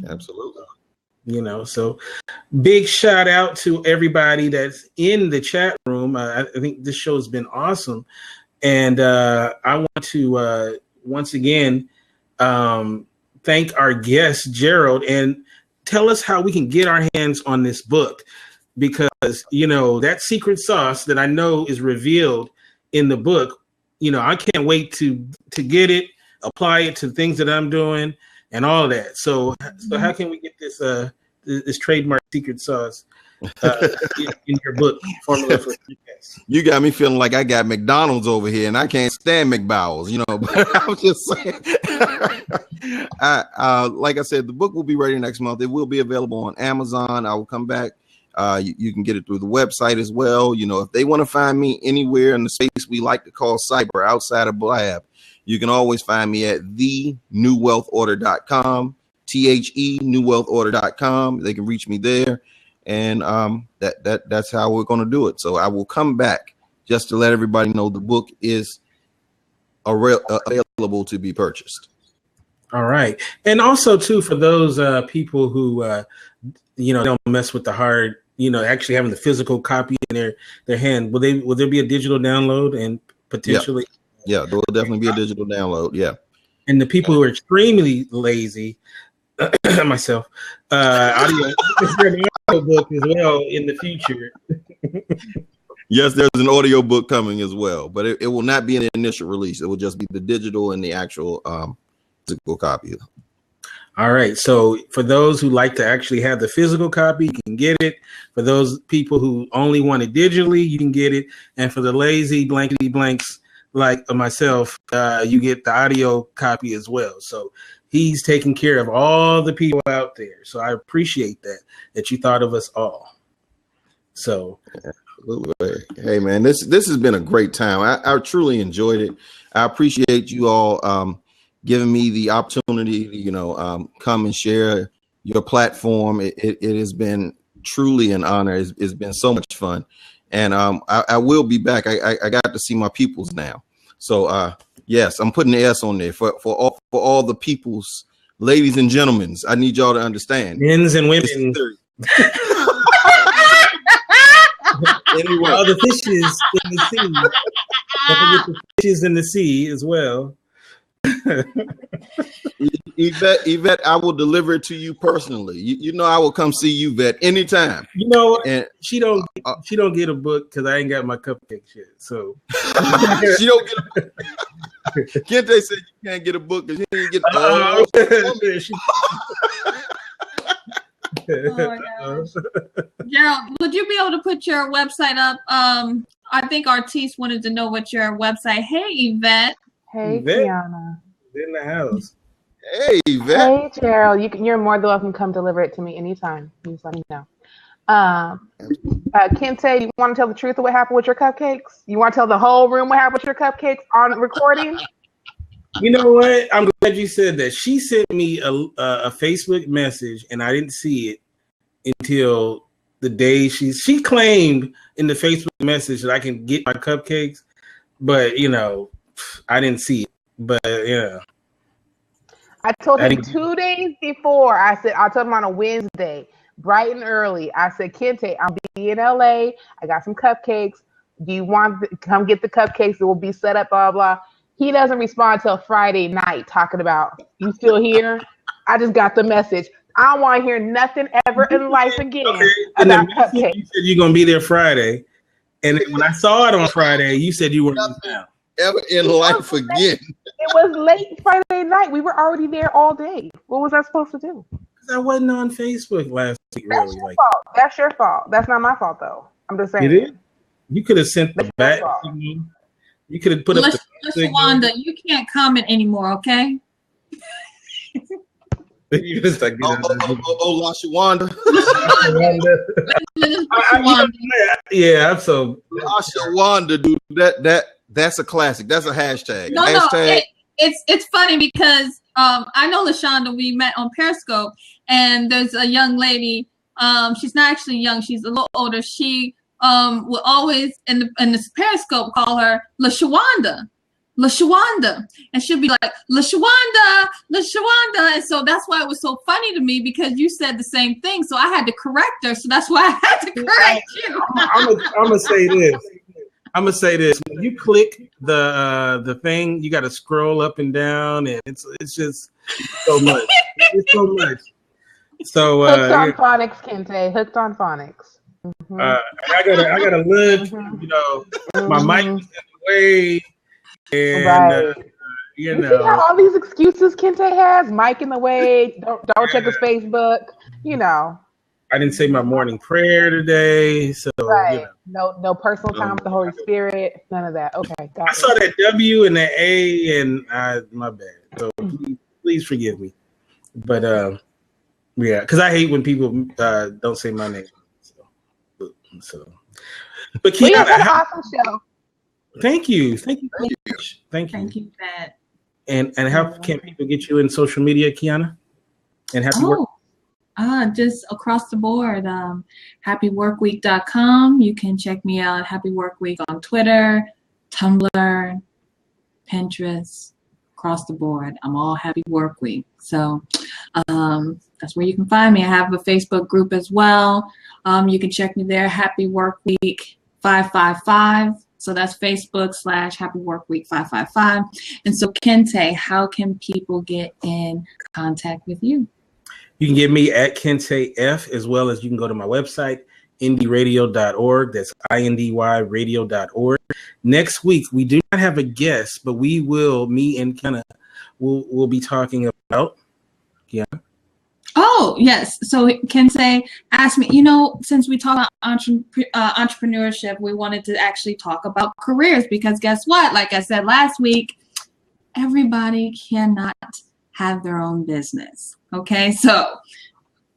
Absolutely. So big shout out to everybody that's in the chat room. I think this show has been awesome. And I want to once again thank our guest, Gerald, and tell us how we can get our hands on this book, because, that secret sauce that I know is revealed in the book, I can't wait to get it, apply it to things that I'm doing and all of that. So how can we get this trademark secret sauce in your book, Formula for Success? You got me feeling like I got McDonald's over here, and I can't stand McBowels, But I was just saying, like I said, the book will be ready next month. It will be available on Amazon. I will come back. You can get it through the website as well. If they want to find me anywhere in the space we like to call cyber outside of Blab, you can always find me at thenewwealthorder.com, THE-newwealthorder.com. They can reach me there. And that's how we're going to do it. So I will come back just to let everybody know the book is available to be purchased. All right. And also, too, for those people who, don't mess with the hard, actually having the physical copy in their hand, will there be a digital download and potentially? Yeah, there will definitely be a digital download. Yeah. And the people who are extremely lazy, myself, audio book as well in the future. Yes, there's an audio book coming as well, but it will not be an initial release. It will just be the digital and the actual physical copy. All right. So for those who like to actually have the physical copy, you can get it. For those people who only want it digitally, you can get it. And for the lazy blankety blanks like myself, you get the audio copy as well. So he's taking care of all the people out there. So I appreciate that you thought of us all. So, hey man, this has been a great time. I truly enjoyed it. I appreciate you all giving me the opportunity to come and share your platform. It has been truly an honor. It's been so much fun, and I will be back. I got to see my peoples now. So yes, I'm putting the S on there for all the peoples, ladies and gentlemen. I need y'all to understand, men's and women. Anyway, all the fishes in the sea. The fishes in the sea as well. Yvette, I will deliver it to you personally. I will come see you, Yvette, anytime. And she don't get a book because I ain't got my cupcakes yet. So she don't get a book. Kente said you can't get a book because you didn't get the Oh my gosh. Gerald, would you be able to put your website up? I think Artiste wanted to know what your website. Hey, Yvette. Hey, Yvette Kiana. in the house. Hey, Yvette. Hey, Gerald. You're more than welcome to come deliver it to me anytime. You just let me know. Kente, you want to tell the truth of what happened with your cupcakes? You want to tell the whole room what happened with your cupcakes on recording? You know what? I'm glad you said that. She sent me a Facebook message, and I didn't see it until the day she claimed in the Facebook message that I can get my cupcakes, but I didn't see it. But yeah, I told him 2 days before. I told him on a Wednesday, bright and early. I said, Kente, I'll be in LA. I got some cupcakes. Do you want to come get the cupcakes? It will be set up, blah, blah. He doesn't respond till Friday night talking about, you still here? I just got the message. I don't want to hear nothing ever in life again about cupcakes. You said you're going to be there Friday. And when I saw it on Friday, you said you weren't in town. Ever in life again. It was late Friday night. We were already there all day. What was I supposed to do? I wasn't on Facebook last week. That's Really, your fault. That's your fault. That's not my fault though. I'm just saying. It is. You could have sent the back. You could have put up the. Wanda, you can't comment anymore, okay? You just like, LaShawanda. Yeah, I'm so LaShawanda, dude. That's a classic. That's a hashtag. No, hashtag. It's funny because I know LaShonda. We met on Periscope, and there's a young lady. She's not actually young. She's a little older. She will always in the Periscope call her LaShawanda, and she'll be like LaShawanda, and so that's why it was so funny to me because you said the same thing. So I had to correct her. So that's why I had to correct you. I'm gonna say this. When you click the thing, you got to scroll up and down, and it's just so much. It's so much. So hooked on phonics, Kente. Hooked on phonics. Mm-hmm. I gotta look. Mm-hmm. You know, my mic is in the way, and right. you see know, how all these excuses Kente has. Mic in the way. Don't check his Facebook. You know. I didn't say my morning prayer today, so right. You know. No personal time with the Holy Spirit. None of that. Okay, got I it. saw that W and that A, and my bad. So please forgive me. But yeah, because I hate when people don't say my name. So. But Kiana, we have an awesome show. Thank you. Thank you, Pat. And how can people get you in social media, Kiana? And happy work. Just across the board. happyworkweek.com. You can check me out, Happy Work Week, on Twitter, Tumblr, Pinterest, across the board. I'm all Happy Work Week. So that's where you can find me. I have a Facebook group as well. You can check me there, Happy Work Week 555. So that's Facebook / Happy Work Week 555. And so Kente, how can people get in contact with you? You can get me at Kente F, as well as you can go to my website, indyradio.org. That's INDYradio.org. Next week, we do not have a guest, but we will, me and Kenna, we'll be talking about, yeah. Oh, yes. So Kente asked me, since we talk about entrepreneurship, we wanted to actually talk about careers because guess what? Like I said last week, everybody cannot have their own business. Okay, so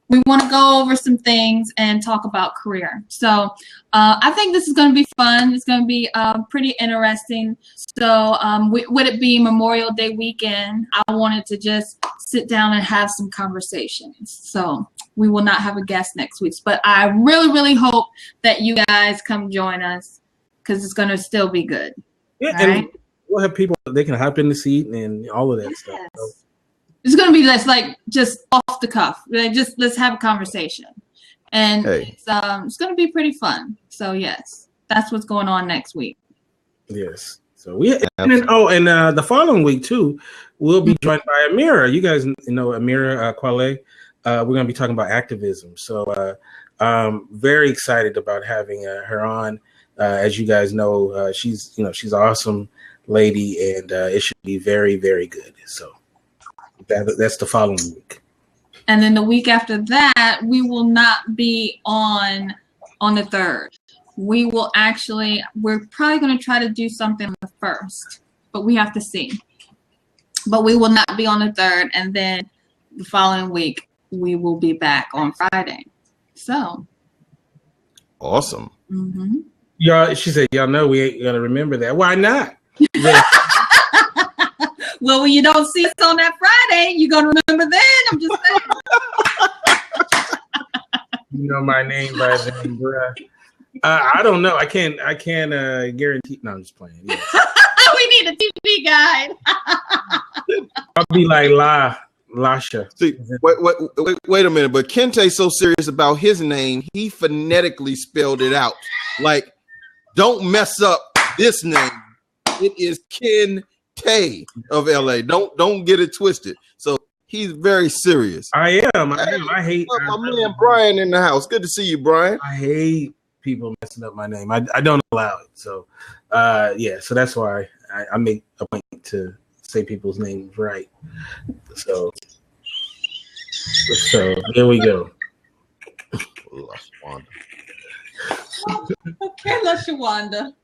we want to go over some things and talk about career. So I think this is going to be fun. It's going to be pretty interesting. So with it being Memorial Day weekend, I wanted to just sit down and have some conversations. So we will not have a guest next week, but I really, really hope that you guys come join us because it's going to still be good. Yeah, and right? We'll have people, they can hop in the seat and all of that stuff. So. It's going to be less like just off the cuff. Like just let's have a conversation. And it's going to be pretty fun. So, yes, that's what's going on next week. Yes. So the following week, too, we'll be joined by Amira. You guys know Amira Kwale. We're going to be talking about activism. So very excited about having her on. As you guys know, she's an awesome lady, and it should be very, very good. So. That's the following week. And then the week after that, we will not be on the 3rd. We will we're probably going to try to do something on the 1st, but we have to see. But we will not be on the 3rd. And then the following week, we will be back on Friday. So. Awesome. Mm-hmm. Y'all, she said, y'all know we ain't going to remember that. Why not? Well, when you don't see us on that Friday, you're going to remember then. I'm just saying. You know my name by then, bruh. I don't know. I can't guarantee. No, I'm just playing. Yeah. We need a TV guide. I'll be like Lasha. See, wait a minute. But Kente's so serious about his name, he phonetically spelled it out. Like, don't mess up this name. It is Ken Tay of LA. Don't get it twisted. So he's very serious. I am. I hate my man Brian in the house. Good to see you, Brian. I hate people messing up my name. I don't allow it. So so that's why I make a point to say people's names right. So So there we go. Okay, LaShawanda.